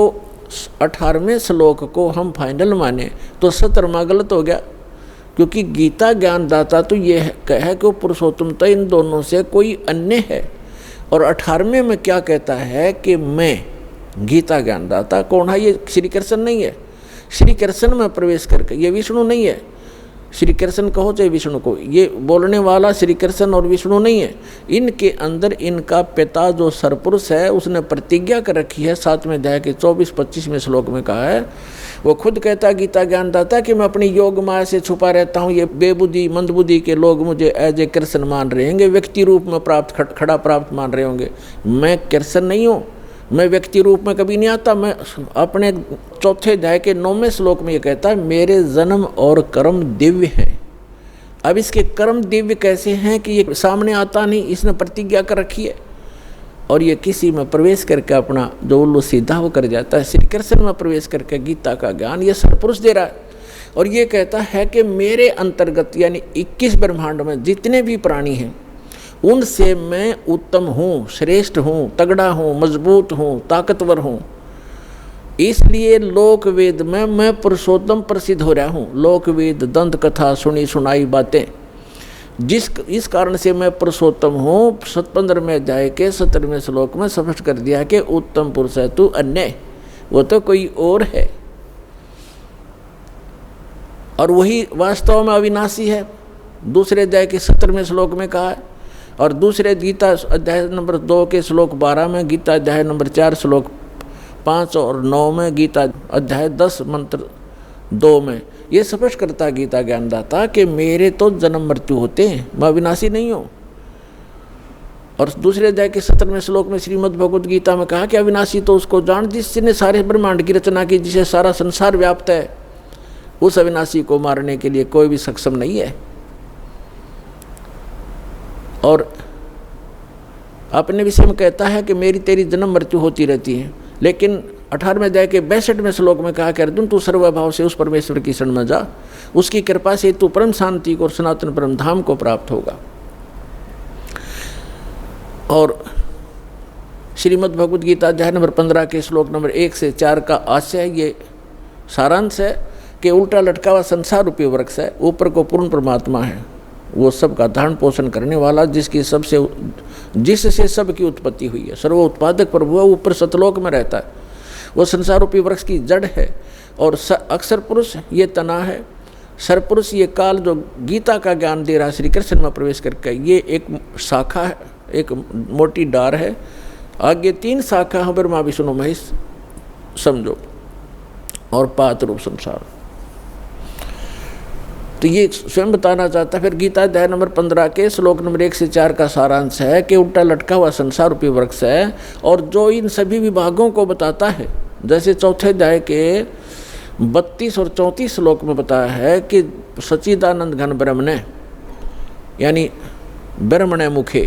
18वें श्लोक को हम फाइनल माने तो 17वां गलत हो गया, क्योंकि गीता ज्ञानदाता तो ये कहे कि वो पुरुषोत्तमता इन दोनों से कोई अन्य है। और 18वें में क्या कहता है कि मैं गीता ज्ञानदाता कौन है? ये श्री कृष्ण नहीं है। श्री कृष्ण में प्रवेश करके, ये विष्णु नहीं है। श्री कृष्ण कहो चाहे विष्णु को, ये बोलने वाला श्री कृष्ण और विष्णु नहीं है। इनके अंदर इनका पिता जो सरपुरुष है उसने प्रतिज्ञा कर रखी है, 7वें अध्याय के 24-25वें श्लोक में कहा है, वो खुद कहता है गीता ज्ञानदाता कि मैं अपनी योग माया से छुपा रहता हूँ। ये बेबुद्धि मंदबुद्धि के लोग मुझे एज ए कृष्ण मान रहे होंगे, व्यक्ति रूप में खड़ा प्राप्त मान रहे होंगे। मैं कृष्ण नहीं हूँ, मैं व्यक्ति रूप में कभी नहीं आता। मैं अपने 4थे अध्याय के 9वें श्लोक में ये कहता है मेरे जन्म और कर्म दिव्य हैं। अब इसके कर्म दिव्य कैसे हैं कि ये सामने आता नहीं, इसने प्रतिज्ञा कर रखी है और ये किसी में प्रवेश करके अपना जो उल्लू सीधा वो कर जाता है। श्री कृष्ण में प्रवेश करके गीता का ज्ञान ये सरपुरुष दे रहा है और ये कहता है कि मेरे अंतर्गत यानी 21 ब्रह्मांड में जितने भी प्राणी हैं उनसे मैं उत्तम हूँ, श्रेष्ठ हूँ, तगड़ा हूँ, मजबूत हूँ, ताकतवर हूँ। इसलिए लोक वेद में मैं पुरुषोत्तम प्रसिद्ध हो रहा हूँ। लोक वेद दंत कथा सुनी सुनाई बातें, इस कारण से मैं पुरुषोत्तम हूँ। 15वें अध्याय के 17वें श्लोक में स्पष्ट कर दिया कि उत्तम पुरुष है तू अन्य, वो तो कोई और है और वही वास्तव में अविनाशी है। दूसरे अध्याय के 17वें श्लोक में कहा है और दूसरे गीता अध्याय नंबर 2 के श्लोक 12 में, गीता अध्याय नंबर 4 श्लोक 5 और 9 में, गीता अध्याय 10 मंत्र 2 में ये स्पष्ट करता गीता ज्ञानदाता कि मेरे तो जन्म मृत्यु होते हैं, मैं अविनाशी नहीं हूँ। और दूसरे अध्याय के 17वें श्लोक में श्रीमद् भगवद गीता में कहा कि अविनाशी तो उसको जान जिसने सारे ब्रह्मांड की रचना की, जिसे सारा संसार व्याप्त है। उस अविनाशी को मारने के लिए कोई भी सक्षम नहीं है। और अपने विषय में कहता है कि मेरी तेरी जन्म मृत्यु होती रहती है। लेकिन 18वें अध्याय के 62वें श्लोक में कहा कि अर्जुन तू सर्वभाव से उस परमेश्वर की शरण में जा, उसकी कृपा से तू परम शांति को और सनातन परम धाम को प्राप्त होगा। और श्रीमद् भगवद गीता अध्याय नंबर 15 के श्लोक नंबर 1 से 4 का आशय ये सारांश है कि उल्टा लटका हुआ संसार रूपी वृक्ष है, ऊपर को पूर्ण परमात्मा है, वो सबका धारण पोषण करने वाला, जिससे सबकी उत्पत्ति हुई है, सर्व उत्पादक प्रभु है, ऊपर सतलोक में रहता है। वो संसार रूपी वृक्ष की जड़ है और अक्षर पुरुष ये तना है। सरपुरुष ये काल जो गीता का ज्ञान दे रहा है श्री कृष्ण में प्रवेश करके, ये एक शाखा है, एक मोटी डार है। आगे 3 शाखा है, ब्रह्मा विष्णु महेश समझो, और पात रूप संसार। तो ये स्वयं बताना चाहता है। फिर गीता अध्याय नंबर 15 के श्लोक नंबर 1 से 4 का सारांश है कि उल्टा लटका हुआ संसार रूपी वृक्ष है और जो इन सभी विभागों को बताता है। जैसे 4थे अध्याय के 32 और 34 श्लोक में बताया है कि सच्चिदानंद घन ब्रह्म ने, यानी ब्रह्मणे मुखे,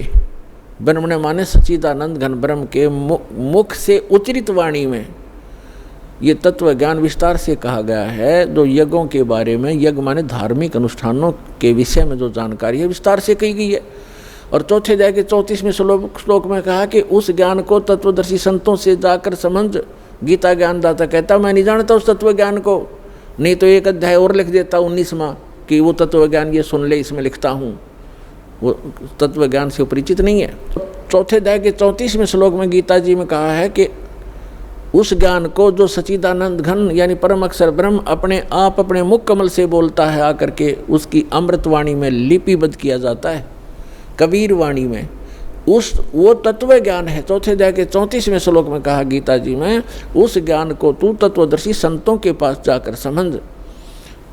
ब्रह्मणे माने सच्चिदानंद घन ब्रह्म के मुख से उच्चरित वाणी में ये तत्व ज्ञान विस्तार से कहा गया है। जो यज्ञों के बारे में, यज्ञ माने धार्मिक अनुष्ठानों के विषय में जो जानकारी है विस्तार से कही गई है। और चौथे अध्याय के 34वें श्लोक में कहा कि उस ज्ञान को तत्वदर्शी संतों से जाकर समझ। गीता ज्ञानदाता कहता मैं नहीं जानता उस तत्व ज्ञान को, नहीं तो एक अध्याय और लिख देता 19वां कि वो तत्व ज्ञान ये सुन ले, इसमें लिखता हूँ। वो तत्व ज्ञान से परिचित नहीं है। चौथे अध्याय के 34वें श्लोक में गीता जी में कहा है कि उस ज्ञान को जो सच्चिदानंद घन यानी परम अक्षर ब्रह्म अपने आप अपने मुख कमल से बोलता है आकर के, उसकी अमृतवाणी में लिपिबद्ध किया जाता है, कबीर वाणी में, वो तत्व ज्ञान है। चौथे अध्याय के 34वें श्लोक में कहा गीता जी में, उस ज्ञान को तू तत्वदर्शी संतों के पास जाकर समझ।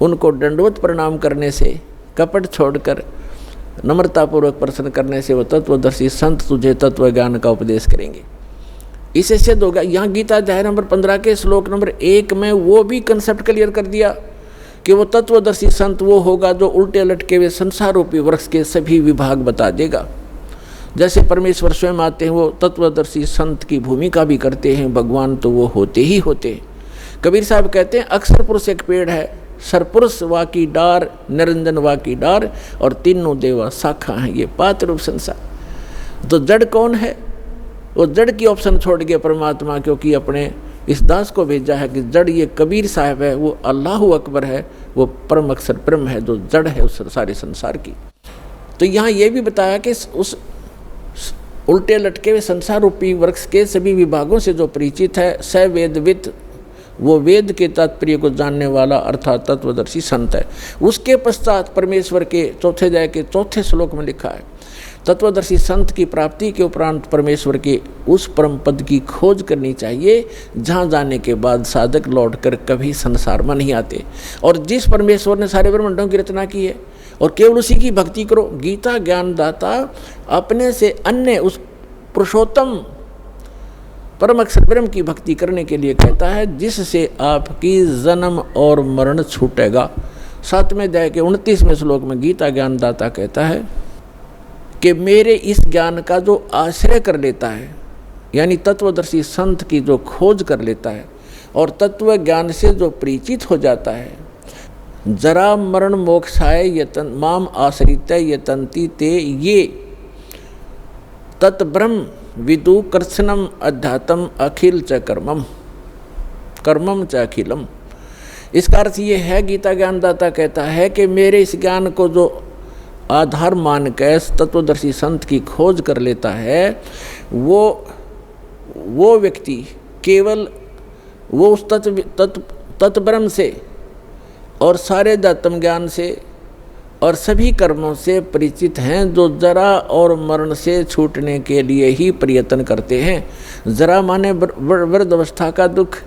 उनको दंडवत प्रणाम करने से, कपट छोड़कर नम्रतापूर्वक प्रश्न करने से वो तत्वदर्शी संत तुझे तत्व ज्ञान का उपदेश करेंगे। इससे सिद्ध होगा। यहाँ गीता अध्याय नंबर 15 के श्लोक नंबर 1 में वो भी कंसेप्ट क्लियर कर दिया कि वो तत्वदर्शी संत वो होगा जो उल्टे लटके हुए संसार रूपी वृक्ष के सभी विभाग बता देगा। जैसे परमेश्वर स्वयं आते हैं वो तत्वदर्शी संत की भूमिका भी करते हैं, भगवान तो वो होते ही होते हैं। कबीर साहब कहते हैं अक्षर पुरुष एक पेड़ है, सरपुरुष वा की डार, निरंजन वा की डार और तीनों देवा शाखा हैं, ये पात्र रूप संसार। तो जड़ कौन है? वो जड़ की ऑप्शन छोड़ के परमात्मा, क्योंकि अपने इस दास को भेजा है कि जड़ ये कबीर साहब है, वो अल्लाहु अकबर है, वो परम अक्षर ब्रह्म है जो जड़ है उस सारे संसार की। तो यहाँ ये भी बताया कि उस उल्टे लटके हुए संसार रूपी वृक्ष के सभी विभागों से जो परिचित है, स वेदविद, वो वेद के तात्पर्य को जानने वाला अर्थात तत्वदर्शी संत है। उसके पश्चात परमेश्वर के चौथे अध्याय के 4 श्लोक में लिखा है, तत्वदर्शी संत की प्राप्ति के उपरांत परमेश्वर के उस परम पद की खोज करनी चाहिए जहाँ जाने के बाद साधक लौटकर कभी संसार में नहीं आते। और जिस परमेश्वर ने सारे ब्रह्मांडों की रचना की है और केवल उसी की भक्ति करो। गीता ज्ञानदाता अपने से अन्य उस पुरुषोत्तम परम अक्षर ब्रह्म की भक्ति करने के लिए कहता है जिससे आपकी जन्म और मरण छूटेगा। 7वें अध्याय के 29वें श्लोक में गीता ज्ञानदाता कहता है कि मेरे इस ज्ञान का जो आश्रय कर लेता है, यानी तत्वदर्शी संत की जो खोज कर लेता है और तत्व ज्ञान से जो परिचित हो जाता है, जरा मरण मोक्षाय यतन माम आश्रित यतंती ते ये तत्ब्रह्म विदु कर्षणम अध्यात्म अखिल च कर्मम च अखिलम। इसका अर्थ ये है, गीता ज्ञानदाता कहता है कि मेरे इस ज्ञान को जो आधार मान के तत्वदर्शी संत की खोज कर लेता है, वो व्यक्ति केवल वो उस तत्ब्रह्म से और सारे अध्यात्म ज्ञान से और सभी कर्मों से परिचित हैं जो जरा और मरण से छूटने के लिए ही प्रयत्न करते हैं। जरा माने वृद्ध अवस्था का दुख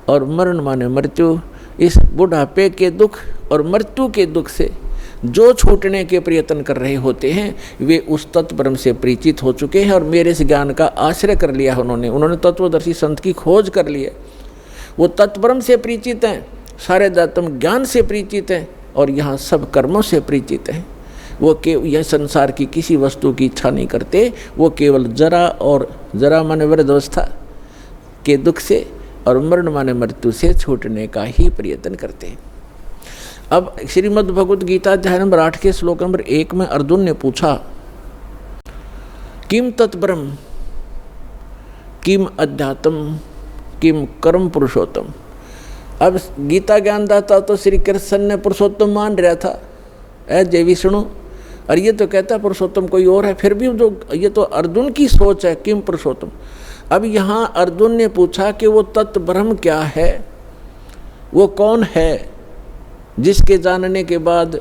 और मरण माने मृत्यु। इस बुढ़ापे के दुख और मृत्यु के दुख से जो छूटने के प्रयत्न कर रहे होते हैं वे उस तत्ब्रह्म से परिचित हो चुके हैं और मेरे इस ज्ञान का आश्रय कर लिया उन्होंने तत्वदर्शी संत की खोज कर ली है। वो तत्ब्रह्म से परिचित हैं, सारे अध्यात्म ज्ञान से परिचित हैं और यहाँ सब कर्मों से परिचित हैं। वो यह संसार की किसी वस्तु की इच्छा नहीं करते, वो केवल जरा माने वृद्ध अवस्था के दुख से और मरण माने मृत्यु से छूटने का ही प्रयत्न करते हैं। अब श्रीमद् भगवद गीता अध्याय नंबर 8 के श्लोक नंबर 1 में अर्जुन ने पूछा, किम तत्ब्रह्म किम अध्यात्म किम कर्म पुरुषोत्तम। अब गीता ज्ञानदाता तो श्री कृष्ण ने पुरुषोत्तम मान रहा था, जय विष्णु, और ये तो कहता पुरुषोत्तम कोई और है। फिर भी जो ये तो अर्जुन की सोच है, किम पुरुषोत्तम। अब यहाँ अर्जुन ने पूछा कि वो तत्ब्रह्म क्या है, वो कौन है जिसके जानने के बाद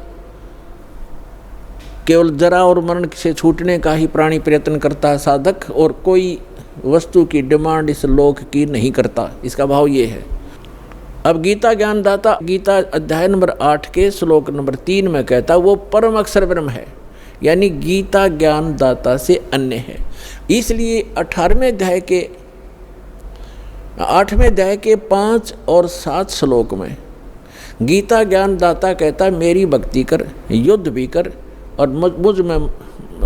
केवल जरा और मरण से छूटने का ही प्राणी प्रयत्न करता है साधक, और कोई वस्तु की डिमांड इस लोक की नहीं करता। इसका भाव ये है। अब गीता ज्ञानदाता गीता अध्याय नंबर 8 के श्लोक नंबर 3 में कहता वो परम अक्षर ब्रह्म है, यानी गीता ज्ञानदाता से अन्य है। इसलिए 18वें अध्याय के 8वें अध्याय के 5 और 7 श्लोक में गीता ज्ञान दाता कहता है मेरी भक्ति कर, युद्ध भी कर और मुझ में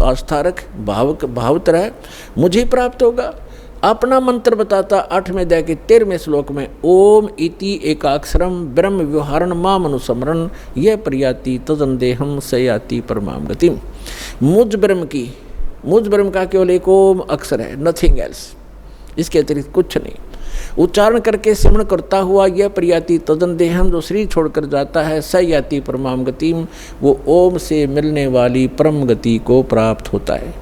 आस्था रख, भावत रह, मुझे प्राप्त होगा। अपना मंत्र बताता 8वें अध्याय के 13वें श्लोक में ओम इति एकाक्षरम ब्रह्म व्यवहारण माम अनुस्मरण यह प्रयाति तदंदेहम सयाति परमाम गतिम। मुझ ब्रह्म का केवल एक ओम अक्षर है, नथिंग एल्स, इसके अतिरिक्त कुछ नहीं। उच्चारण करके सिमरण करता हुआ यह प्रयाति तदंदेहम, जो शरीर छोड़कर जाता है, सयाति परमाम गतिम, वो ओम से मिलने वाली परम गति को प्राप्त होता है।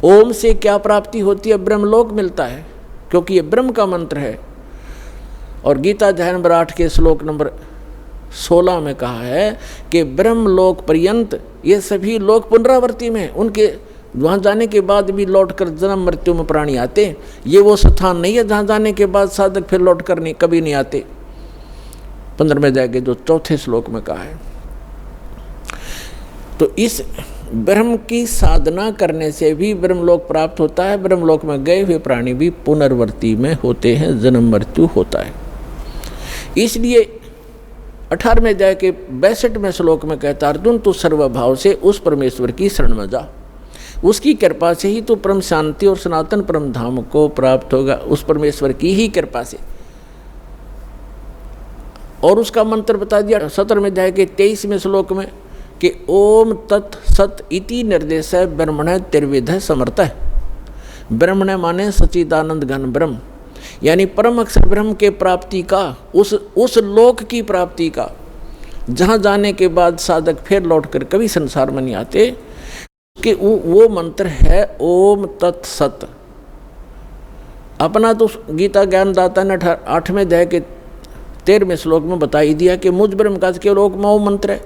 ओम से क्या प्राप्ति होती है? ब्रह्मलोक मिलता है, क्योंकि ये ब्रह्म का मंत्र है। और गीता अध्याय नंबर 8 के श्लोक नंबर 16 में कहा है कि ब्रह्मलोक पर्यंत ये सभी लोक पुनरावर्ती में, उनके वहाँ जाने के बाद भी लौटकर जन्म मृत्यु में प्राणी आते। ये वो स्थान नहीं है जहाँ जाने के बाद साधक फिर लौट कर नहीं, कभी नहीं आते। 15वें अध्याय के जो 4थे श्लोक में कहा है। तो इस ब्रह्म की साधना करने से भी ब्रह्मलोक प्राप्त होता है। ब्रह्मलोक में गए हुए प्राणी भी पुनर्वर्ती में होते हैं, जन्म मृत्यु होता है। इसलिए 18वें अध्याय के 62वें श्लोक में कहता अर्जुन तू सर्वभाव से उस परमेश्वर की शरण में जा, उसकी कृपा से ही तो परम शांति और सनातन परम धाम को प्राप्त होगा, उस परमेश्वर की ही कृपा से। और उसका मंत्र बता दिया 17वें अध्याय के 23वें श्लोक में कि ओम तत् सत इति निर्देश है ब्रह्मण त्रिविध समर्थ है। ब्रह्मण माने सच्चिदानंद घन ब्रह्म, यानी परम अक्षर ब्रह्म के प्राप्ति का, उस लोक की प्राप्ति का, जहाँ जाने के बाद साधक फिर लौटकर कभी संसार में नहीं आते, कि वो मंत्र है ओम तत् सत। अपना तो गीता ज्ञानदाता ने 8वें अध्याय के 13वें श्लोक में बता ही दिया कि मुझ ब्रह्म का केवल ओम मंत्र है।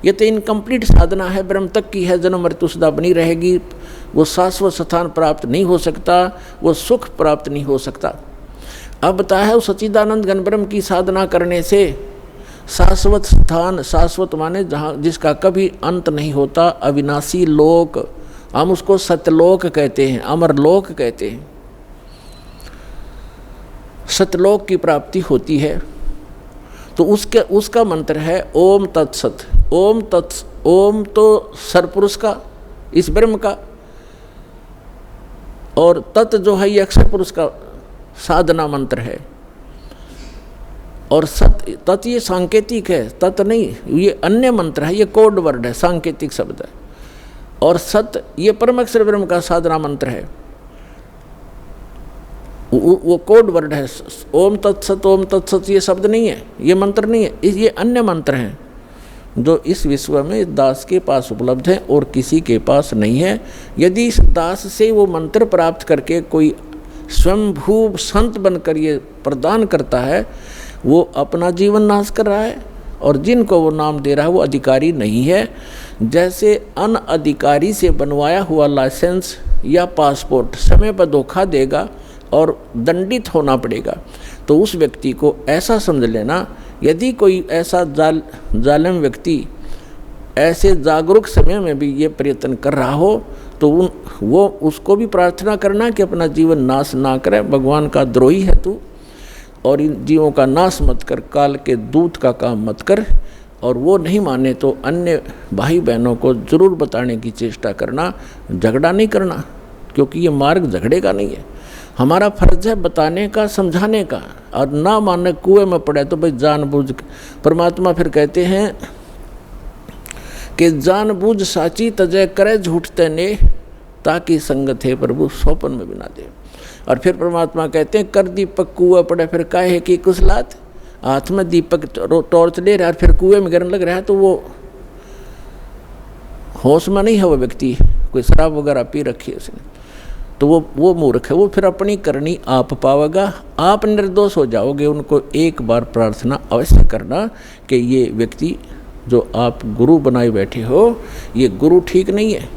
ये तो इनकम्प्लीट साधना है, ब्रह्म तक की है, जन्म मृत्यु सदा बनी रहेगी, वो शाश्वत स्थान प्राप्त नहीं हो सकता, वो सुख प्राप्त नहीं हो सकता। अब बताया है उस सच्चिदानंद घन ब्रह्म की साधना करने से शाश्वत स्थान, शाश्वत माने जहाँ जिसका कभी अंत नहीं होता, अविनाशी लोक, हम उसको सत्यलोक कहते हैं, अमरलोक कहते हैं। सत्यलोक की प्राप्ति होती है। तो उसका मंत्र है ओम तत्सत। ओम तो सरपुरुष का, इस ब्रह्म का, और तत् जो है ये अक्षर पुरुष का साधना मंत्र है। और सत तत् ये सांकेतिक है, तत् नहीं, ये अन्य मंत्र है, ये कोड वर्ड है, सांकेतिक शब्द है। और सत ये परम अक्षर ब्रह्म का साधना मंत्र है, वो कोड वर्ड है। ओम तत्सत ये शब्द नहीं है, ये मंत्र नहीं है, ये अन्य मंत्र हैं जो इस विश्व में दास के पास उपलब्ध है और किसी के पास नहीं है। यदि इस दास से वो मंत्र प्राप्त करके कोई स्वयंभू संत बनकर ये प्रदान करता है, वो अपना जीवन नाश कर रहा है, और जिनको वो नाम दे रहा है वो अधिकारी नहीं है। जैसे अनअधिकारी से बनवाया हुआ लाइसेंस या पासपोर्ट समय पर धोखा देगा और दंडित होना पड़ेगा, तो उस व्यक्ति को ऐसा समझ लेना, यदि कोई ऐसा जालिम व्यक्ति ऐसे जागरूक समय में भी ये प्रयत्न कर रहा हो, तो वो उसको भी प्रार्थना करना कि अपना जीवन नाश ना करे, भगवान का द्रोही है तू, और इन जीवों का नाश मत कर, काल के दूत का काम मत कर। और वो नहीं माने तो अन्य भाई बहनों को ज़रूर बताने की चेष्टा करना, झगड़ा नहीं करना, क्योंकि ये मार्ग झगड़े का नहीं है। हमारा फर्ज है बताने का, समझाने का, और ना मानने कुएं में पड़े तो भाई जानबूझ। परमात्मा फिर कहते हैं कि जानबूझ साची तजय करे झूठते ने, ताकि संगत है प्रभु सोपन में बिना दे। और फिर परमात्मा कहते हैं कर दीपक कुएं पड़े फिर काहे की कुशलात। हाथ में दीपक टॉर्च ले रहा है, फिर कुएं में गिरने लग रहा है, तो वो होश में नहीं है वो व्यक्ति, कोई शराब वगैरह पी रखी है उसने, तो वो मूर्ख है। वो फिर अपनी करनी आप पावेगा, आप निर्दोष हो जाओगे। उनको एक बार प्रार्थना अवश्य करना कि ये व्यक्ति जो आप गुरु बनाए बैठे हो, ये गुरु ठीक नहीं है,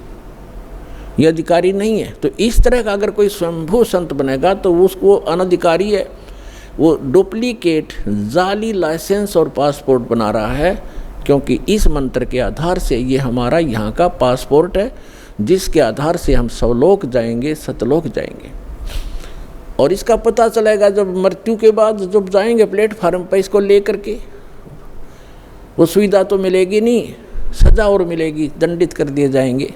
ये अधिकारी नहीं है। तो इस तरह का अगर कोई स्वयंभू संत बनेगा तो उसको अनधिकारी है, वो डुप्लीकेट जाली लाइसेंस और पासपोर्ट बना रहा है, क्योंकि इस मंत्र के आधार से ये हमारा यहाँ का पासपोर्ट है, जिसके आधार से हम सवलोक जाएंगे, सतलोक जाएंगे। और इसका पता चलेगा जब मृत्यु के बाद जब जाएंगे प्लेटफार्म पर इसको लेकर के, वो सुविधा तो मिलेगी नहीं, सजा और मिलेगी, दंडित कर दिए जाएंगे।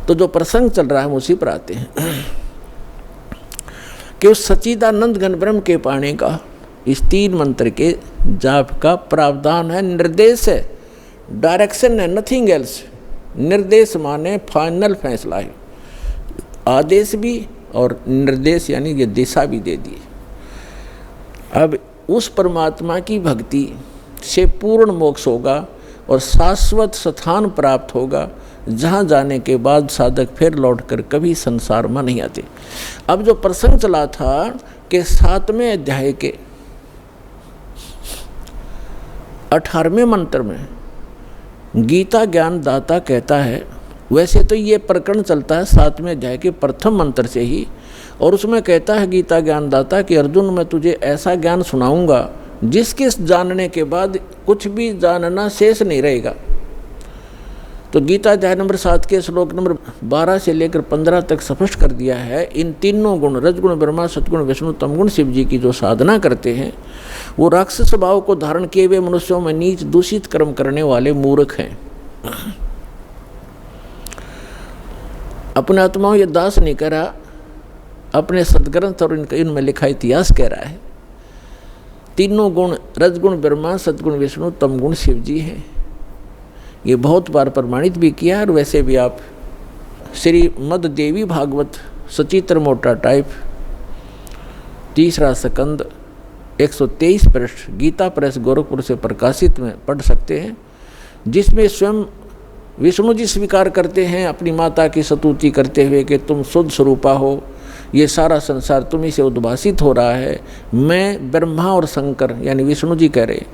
तो जो प्रसंग चल रहा है हम उसी पर आते हैं कि उस सच्चिदानंद घन ब्रह्म के पाने का इस 3 मंत्र के जाप का प्रावधान है, निर्देश है, डायरेक्शन है, नथिंग एल्स। निर्देश माने फाइनल फैसला है, आदेश भी और निर्देश यानी ये दिशा भी दे दी। अब उस परमात्मा की भक्ति से पूर्ण मोक्ष होगा और शाश्वत स्थान प्राप्त होगा, जहाँ जाने के बाद साधक फिर लौटकर कभी संसार में नहीं आते। अब जो प्रसंग चला था कि 7वें अध्याय के 18वें मंत्र में गीता ज्ञान दाता कहता है, वैसे तो ये प्रकरण चलता है 7वें अध्याय के प्रथम मंत्र से ही, और उसमें कहता है गीता ज्ञान दाता कि अर्जुन मैं तुझे ऐसा ज्ञान सुनाऊंगा जिसके जानने के बाद कुछ भी जानना शेष नहीं रहेगा। तो गीता अध्याय नंबर 7 के श्लोक नंबर 12 से लेकर 15 तक स्पष्ट कर दिया है, इन तीनों गुण रजगुण ब्रह्मा सतगुण विष्णु तमगुण शिव जी की जो साधना करते हैं वो राक्षस स्वभाव को धारण किए हुए मनुष्यों में नीच दूषित कर्म करने वाले मूर्ख हैं। अपने आत्माओं ये दास नहीं करा, अपने सदग्रंथ और इनमें लिखा इतिहास कह रहा है। तीनों गुण रजगुण ब्रह्मा सतगुण विष्णु तमगुण शिव जी हैं। ये बहुत बार प्रमाणित भी किया और वैसे भी आप श्रीमद् देवी भागवत सचित्र मोटा टाइप 3रा स्कंद 123 पृष्ठ गीता प्रेस गोरखपुर से प्रकाशित में पढ़ सकते हैं, जिसमें स्वयं विष्णु जी स्वीकार करते हैं अपनी माता की स्तुति करते हुए कि तुम शुद्ध स्वरूपा हो, ये सारा संसार तुम्ही से उद्भासित हो रहा है। मैं ब्रह्मा और शंकर यानी विष्णु जी कह रहे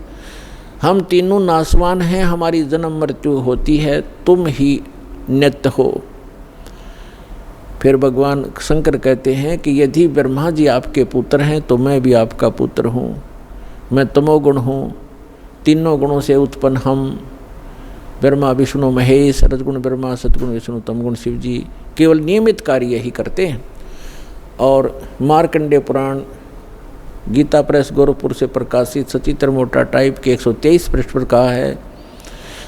हम तीनों नासवान हैं, हमारी जन्म मृत्यु होती है, तुम ही नित्य हो। फिर भगवान शंकर कहते हैं कि यदि ब्रह्मा जी आपके पुत्र हैं तो मैं भी आपका पुत्र हूँ, मैं तमोगुण हूँ, तीनों गुणों से उत्पन्न हम ब्रह्मा विष्णु महेश रजगुण ब्रह्मा सतगुण विष्णु तमगुण शिव जी केवल नियमित कार्य ही करते हैं। और मार्कंडेय पुराण गीता प्रेस गोरखपुर से प्रकाशित सचित्र मोटा टाइप के 123 पृष्ठ पर कहा है,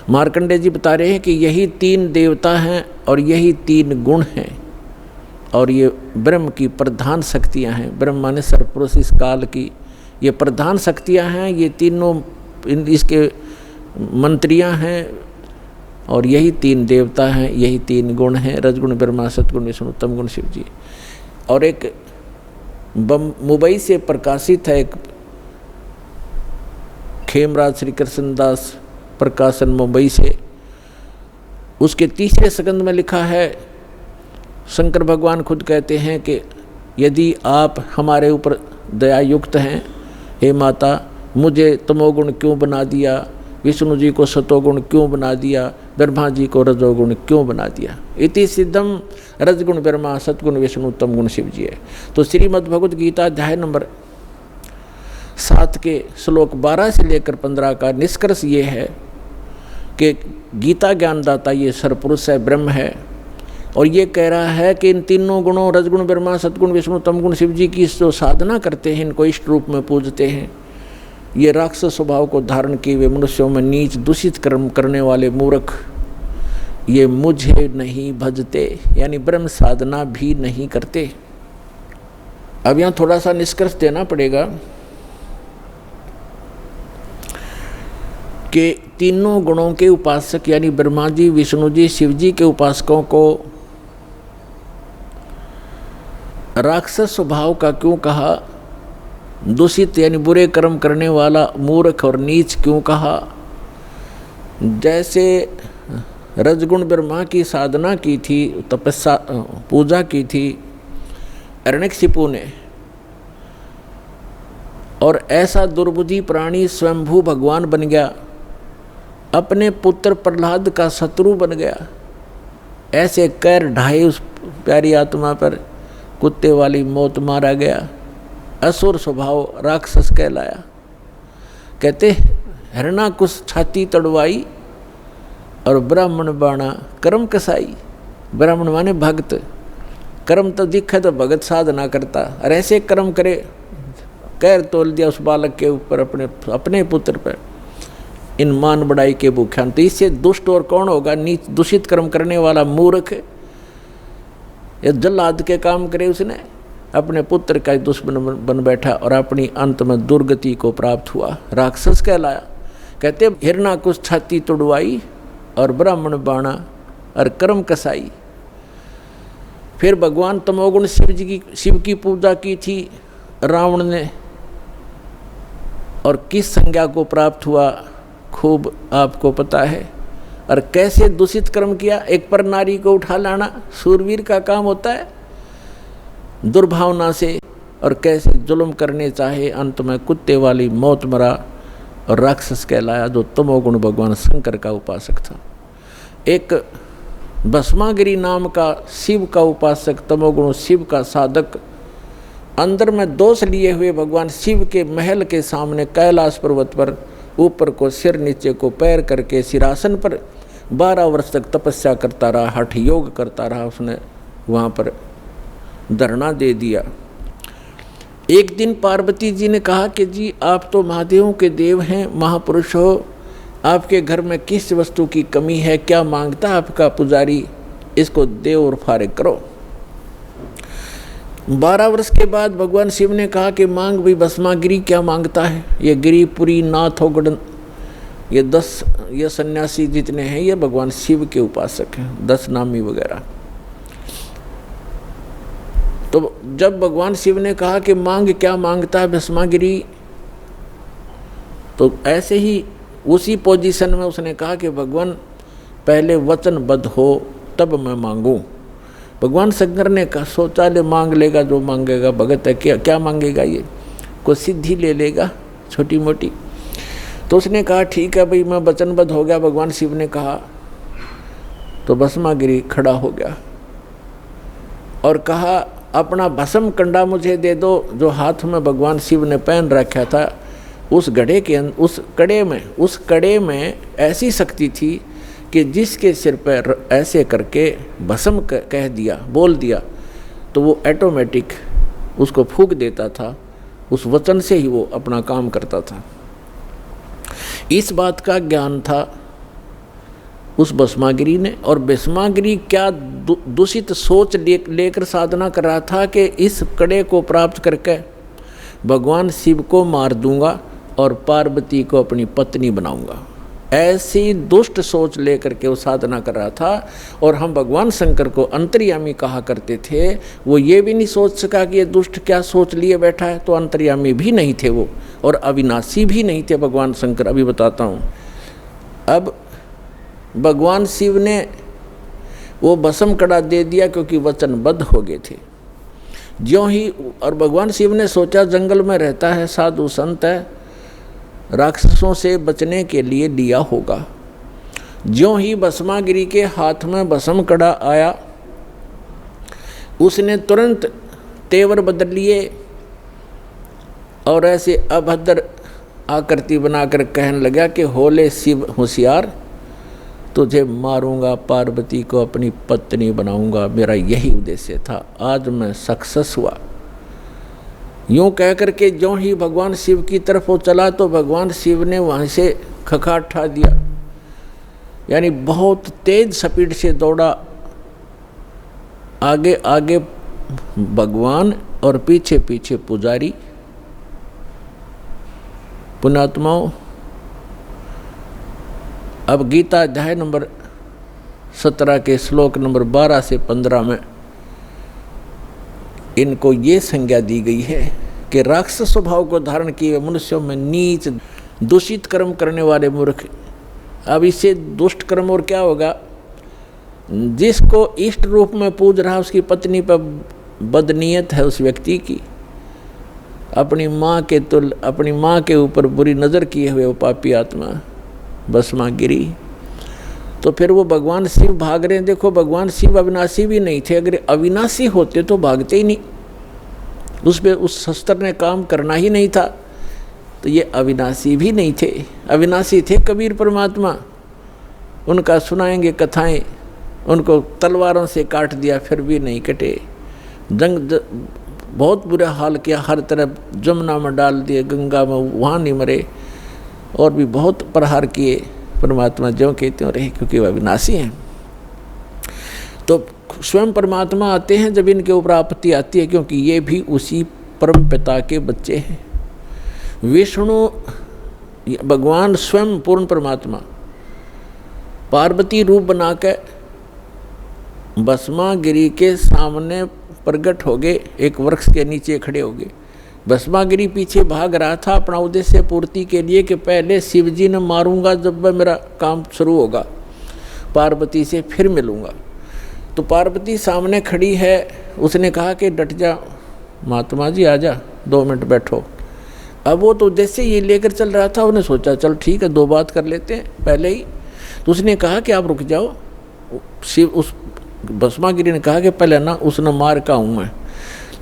मार्कंडेय जी बता रहे हैं कि यही 3 देवता हैं और यही 3 गुण हैं और ये ब्रह्म की प्रधान शक्तियां हैं। ब्रह्म माने सर्वपुरुष इस काल की ये प्रधान शक्तियां हैं, ये तीनों इसके मंत्रियां हैं और यही 3 देवता हैं, यही 3 गुण हैं, रजगुण ब्रह्मा सतगुण विष्णु तमगुण शिव जी। और एक मुंबई से प्रकाशित है एक खेमराज श्री कृष्णदास प्रकाशन मुंबई से, उसके 3रे स्कंद में लिखा है, शंकर भगवान खुद कहते हैं कि यदि आप हमारे ऊपर दया युक्त हैं, हे माता मुझे तमोगुण क्यों बना दिया, विष्णु जी को सतोगुण क्यों बना दिया, ब्रह्मा जी को रजोगुण क्यों बना दिया। इति सिद्धम रजगुण ब्रह्मा सतगुण विष्णु तमगुण शिव जी है। तो श्रीमद् भगवद गीता अध्याय नंबर 7 के श्लोक 12 से लेकर 15 का निष्कर्ष ये है कि गीता ज्ञानदाता ये सर्वपुरुष है, ब्रह्म है, और ये कह रहा है कि इन तीनों गुणों रजगुण ब्रह्मा सतगुण विष्णु तमगुण शिव जी की जो साधना करते हैं, इनको इष्ट रूप में पूजते हैं, ये राक्षस स्वभाव को धारण किए हुए मनुष्यों में नीच दूषित कर्म करने वाले मूर्ख ये मुझे नहीं भजते, यानी ब्रह्म साधना भी नहीं करते। अब यहाँ थोड़ा सा निष्कर्ष देना पड़ेगा कि तीनों गुणों के उपासक यानी ब्रह्मा जी विष्णु जी शिव जी के उपासकों को राक्षस स्वभाव का क्यों कहा, दूषित यानी बुरे कर्म करने वाला मूर्ख और नीच क्यों कहा। जैसे रजगुण ब्रह्मा की साधना की थी, तपस्या पूजा की थी हिरण्यकशिपु ने, और ऐसा दुर्बुद्धि प्राणी स्वयंभू भगवान बन गया, अपने पुत्र प्रहलाद का शत्रु बन गया, ऐसे कैर ढाई उस प्यारी आत्मा पर कुत्ते वाली मौत मारा गया, असुर स्वभाव राक्षस कहलाया। कहते हिरणाकुश छाती तड़वाई और ब्राह्मण बाणा कर्म कसाई। ब्राह्मण माने भक्त कर्म तो दिखे तो भगत साधना करता, और ऐसे कर्म करे, कहर तोल दिया उस बालक के ऊपर, अपने पुत्र पर, इन मान बढ़ाई के भूख्यान। तो इससे दुष्ट और कौन होगा? नीच दूषित कर्म करने वाला मूर्ख। ये जल्लाद के काम करे, उसने अपने पुत्र का दुश्मन बन बैठा और अपनी अंत में दुर्गति को प्राप्त हुआ, राक्षस कहलाया। कहते हिरना कुछ छाती तुड़वाई और ब्राह्मण बाणा और कर्म कसाई। फिर भगवान तमोगुण शिव की पूजा की थी रावण ने, और किस संज्ञा को प्राप्त हुआ खूब आपको पता है। और कैसे दूषित कर्म किया, एक पर नारी को उठा लाना सूरवीर का काम होता है, दुर्भावना से, और कैसे जुल्म करने चाहे, अंत में कुत्ते वाली मौत मरा और राक्षस कहलाया, जो तमोगुण भगवान शंकर का उपासक था। एक भस्मागिरी नाम का शिव का उपासक, तमोगुण शिव का साधक, अंदर में दोष लिए हुए भगवान शिव के महल के सामने कैलाश पर्वत पर ऊपर को सिर नीचे को पैर करके सिरासन पर 12 वर्ष तक तपस्या करता रहा, हठ योग करता रहा। उसने वहाँ पर धरना दे दिया। एक दिन पार्वती जी ने कहा कि जी आप तो महादेवों के देव हैं, महापुरुष हो, आपके घर में किस वस्तु की कमी है, क्या मांगता है आपका पुजारी, इसको दे और फारिग करो। 12 वर्ष के बाद भगवान शिव ने कहा कि मांग भी भस्मागिरी, क्या मांगता है। ये गिरिपुरी नाथ होगड़न, ये 10 ये सन्यासी जितने हैं ये भगवान शिव के उपासक हैं, 10 नामी वगैरह। तो जब भगवान शिव ने कहा कि मांग क्या मांगता है भस्मागिरी, तो ऐसे ही उसी पोजीशन में उसने कहा कि भगवान पहले वचनबद्ध हो तब मैं मांगूं। भगवान शंकर ने कहा सोचा ले मांग लेगा जो मांगेगा, भगत है क्या मांगेगा, ये कोई सिद्धि ले लेगा छोटी मोटी। तो उसने कहा ठीक है भाई मैं वचनबद्ध हो गया। भगवान शिव ने कहा तो भस्मागिरी खड़ा हो गया और कहा अपना भस्म कंडा मुझे दे दो, जो हाथ में भगवान शिव ने पहन रखा था। उस घड़े के उस कड़े में ऐसी शक्ति थी कि जिसके सिर पर ऐसे करके भस्म कह दिया, बोल दिया, तो वो ऑटोमेटिक उसको फूंक देता था। उस वचन से ही वो अपना काम करता था। इस बात का ज्ञान था उस भस्मागिरी ने। और भस्मागिरी क्या दूषित सोच लेकर साधना कर रहा था कि इस कड़े को प्राप्त करके भगवान शिव को मार दूंगा और पार्वती को अपनी पत्नी बनाऊंगा। ऐसी दुष्ट सोच लेकर के वो साधना कर रहा था। और हम भगवान शंकर को अंतर्यामी कहा करते थे। वो ये भी नहीं सोच सका कि ये दुष्ट क्या सोच लिए बैठा है, तो अंतर्यामी भी नहीं थे वो, और अविनाशी भी नहीं थे भगवान शंकर। अभी बताता हूँ। अब भगवान शिव ने वो भस्म कड़ा दे दिया क्योंकि वचनबद्ध हो गए थे। ज्यों ही, और भगवान शिव ने सोचा जंगल में रहता है, साधु संत है, राक्षसों से बचने के लिए लिया होगा। ज्यों ही भस्मागिरी के हाथ में भस्म कड़ा आया, उसने तुरंत तेवर बदल लिए और ऐसे अभद्र आकृति बनाकर कहने लगा कि होले शिव होशियार, तुझे मारूंगा, पार्वती को अपनी पत्नी बनाऊंगा, मेरा यही उद्देश्य था, आज मैं सक्सेस हुआ। यूं कह करके ज्यों ही भगवान शिव की तरफ वो चला तो भगवान शिव ने वहाँ से खखाट उठा दिया, यानी बहुत तेज स्पीड से दौड़ा। आगे आगे भगवान और पीछे पीछे पुजारी। पुण्यात्माओं, अब गीता अध्याय नंबर 17 के श्लोक नंबर 12 से 15 में इनको ये संज्ञा दी गई है कि राक्षस स्वभाव को धारण किए मनुष्यों में नीच दूषित कर्म करने वाले मूर्ख। अब इससे दुष्ट कर्म और क्या होगा, जिसको इष्ट रूप में पूज रहा उसकी पत्नी पर बदनीयत है उस व्यक्ति की, अपनी माँ के तुल अपनी माँ के ऊपर बुरी नज़र किए हुए वो पापी आत्मा भस्मागिरी। तो फिर वो भगवान शिव भाग रहे हैं। देखो भगवान शिव अविनाशी भी नहीं थे, अगर अविनाशी होते तो भागते ही नहीं, उस पे उस शस्त्र ने काम करना ही नहीं था। तो ये अविनाशी भी नहीं थे, अविनाशी थे कबीर परमात्मा। उनका सुनाएंगे कथाएं, उनको तलवारों से काट दिया फिर भी नहीं कटे। बहुत बुरा हाल किया, हर तरफ जमुना में डाल दिए, गंगा में, वहाँ नहीं मरे, और भी बहुत प्रहार किए। परमात्मा जो कहते हैं रहे, क्योंकि वह विनाशी हैं। तो स्वयं परमात्मा आते हैं जब इनके ऊपर आपत्ति आती है, क्योंकि ये भी उसी परम पिता के बच्चे हैं। विष्णु भगवान स्वयं पूर्ण परमात्मा पार्वती रूप बनाकर भस्मागिरी के सामने प्रकट हो गए, एक वृक्ष के नीचे खड़े हो गए। भस्मागिरी पीछे भाग रहा था अपना उद्देश्य पूर्ति के लिए कि पहले शिव जी ने मारूंगा, जब मेरा काम शुरू होगा पार्वती से फिर मिलूंगा। तो पार्वती सामने खड़ी है, उसने कहा कि डट जा महात्मा जी, आ जा 2 मिनट बैठो। अब वो तो जैसे ये लेकर चल रहा था, उन्हें सोचा चल ठीक है 2 बात कर लेते हैं पहले ही। तो उसने कहा कि आप रुक जाओ। शिव उस भस्मागिरी ने कहा कि पहले ना उसने मार का हूँ मैं।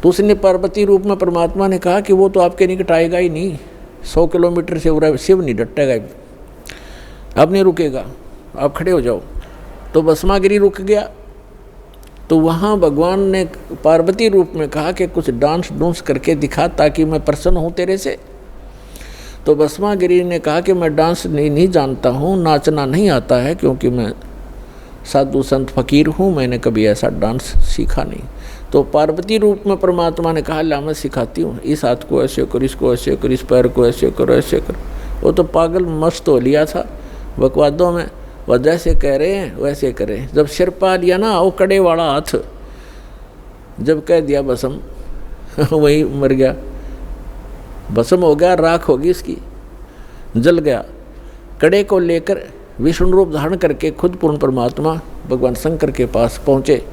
तो उसने पार्वती रूप में परमात्मा ने कहा कि वो तो आपके निकट आएगा ही नहीं, 100 किलोमीटर से उड़ा शिव नहीं डटेगा, अब नहीं रुकेगा, आप खड़े हो जाओ। तो भस्मागिरी रुक गया। तो वहाँ भगवान ने पार्वती रूप में कहा कि कुछ डांस डूंस करके दिखा ताकि मैं प्रसन्न हूँ तेरे से। तो भस्मागिरी ने कहा कि मैं डांस नहीं जानता हूँ, नाचना नहीं आता है, क्योंकि मैं साधु संत फकीर हूँ, मैंने कभी ऐसा डांस सीखा नहीं। तो पार्वती रूप में परमात्मा ने कहा ला मैं सिखाती हूँ, इस हाथ को ऐसे कर, इसको ऐसे कर, इस पैर को ऐसे करो, ऐसे करो। वो तो पागल मस्त हो लिया था बकवादों में, वह जैसे कह रहे हैं वैसे करें। जब सिर पा लिया ना वो कड़े वाला हाथ, जब कह दिया भस्म वही मर गया, भस्म हो गया, राख होगी इसकी, जल गया। कड़े को लेकर विष्णु रूप धारण करके खुद पूर्ण परमात्मा भगवान शंकर के पास पहुँचे।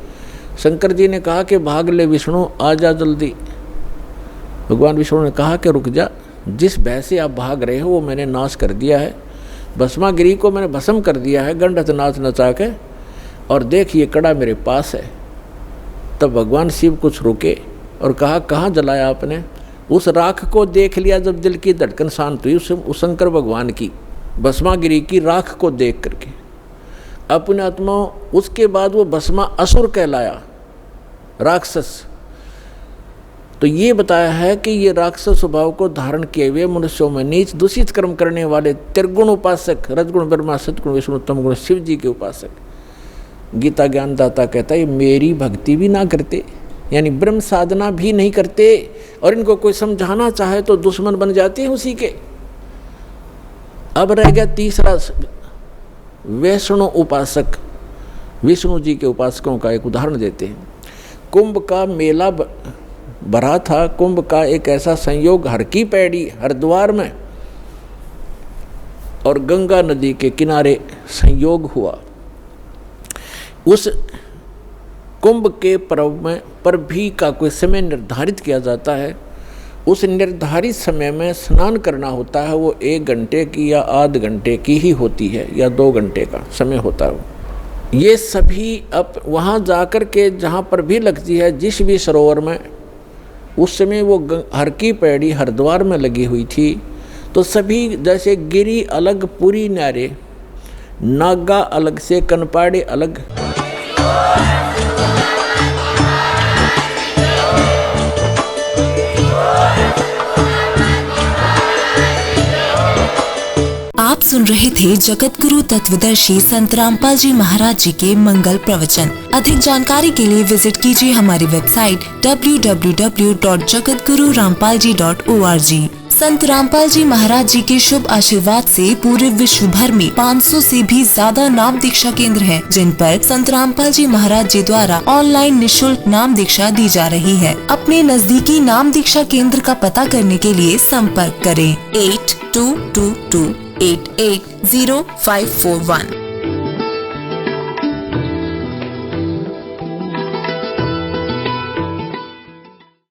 शंकर जी ने कहा कि भाग ले विष्णु, आ जा जल्दी। भगवान विष्णु ने कहा कि रुक जा, जिस भय से आप भाग रहे हो वो मैंने नाश कर दिया है, भस्मागिरी को मैंने भस्म कर दिया है गंडत नाच नचा के, और देख ये कड़ा मेरे पास है। तब भगवान शिव कुछ रुके और कहा कहाँ जलाया आपने? उस राख को देख लिया जब दिल की धड़कन शांत हुई, उस शंकर भगवान की भस्मागिरी की राख को देख करके अपने आत्मा। उसके बाद वो भस्मा असुर कहलाया, राक्षस। तो ये बताया है कि ये राक्षस स्वभाव को धारण किए हुए मनुष्यों में नीच दूषित कर्म करने वाले त्रिगुण उपासक, रजगुण ब्रह्मा सतगुण विष्णु उत्तम गुण शिव जी के उपासक, गीता ज्ञानदाता कहता है मेरी भक्ति भी ना करते, यानी ब्रह्म साधना भी नहीं करते, और इनको कोई समझाना चाहे तो दुश्मन बन जाते हैं उसी के। अब रह गया तीसरा, वैष्णव उपासक, विष्णु जी के उपासकों का एक उदाहरण देते हैं। कुंभ का मेला भरा था, कुंभ का एक ऐसा संयोग हर की पैड़ी हरिद्वार में और गंगा नदी के किनारे संयोग हुआ। उस कुंभ के पर्व में पर भी का कोई समय निर्धारित किया जाता है। उस निर्धारित समय में स्नान करना होता है, वो 1 घंटे की या आध घंटे की ही होती है, या 2 घंटे का समय होता है। ये सभी अब वहाँ जाकर के जहाँ पर भी लगती है, जिस भी सरोवर में, उस समय वो हर की पैड़ी हरिद्वार में लगी हुई थी। तो सभी जैसे गिरी अलग पुरी न्यारे, नागा अलग से कनपाड़े अलग। आप सुन रहे थे जगत गुरु तत्वदर्शी संत रामपाल जी महाराज जी के मंगल प्रवचन। अधिक जानकारी के लिए विजिट कीजिए हमारी वेबसाइट www.jagatgururampalji.org। संत रामपाल जी महाराज जी के शुभ आशीर्वाद से पूरे विश्व भर में 500 से भी ज्यादा नाम दीक्षा केंद्र हैं, जिन पर संत रामपाल जी महाराज जी द्वारा ऑनलाइन निःशुल्क नाम दीक्षा दी जा रही है। अपने नजदीकी नाम दीक्षा केंद्र का पता करने के लिए संपर्क करें 8222880541।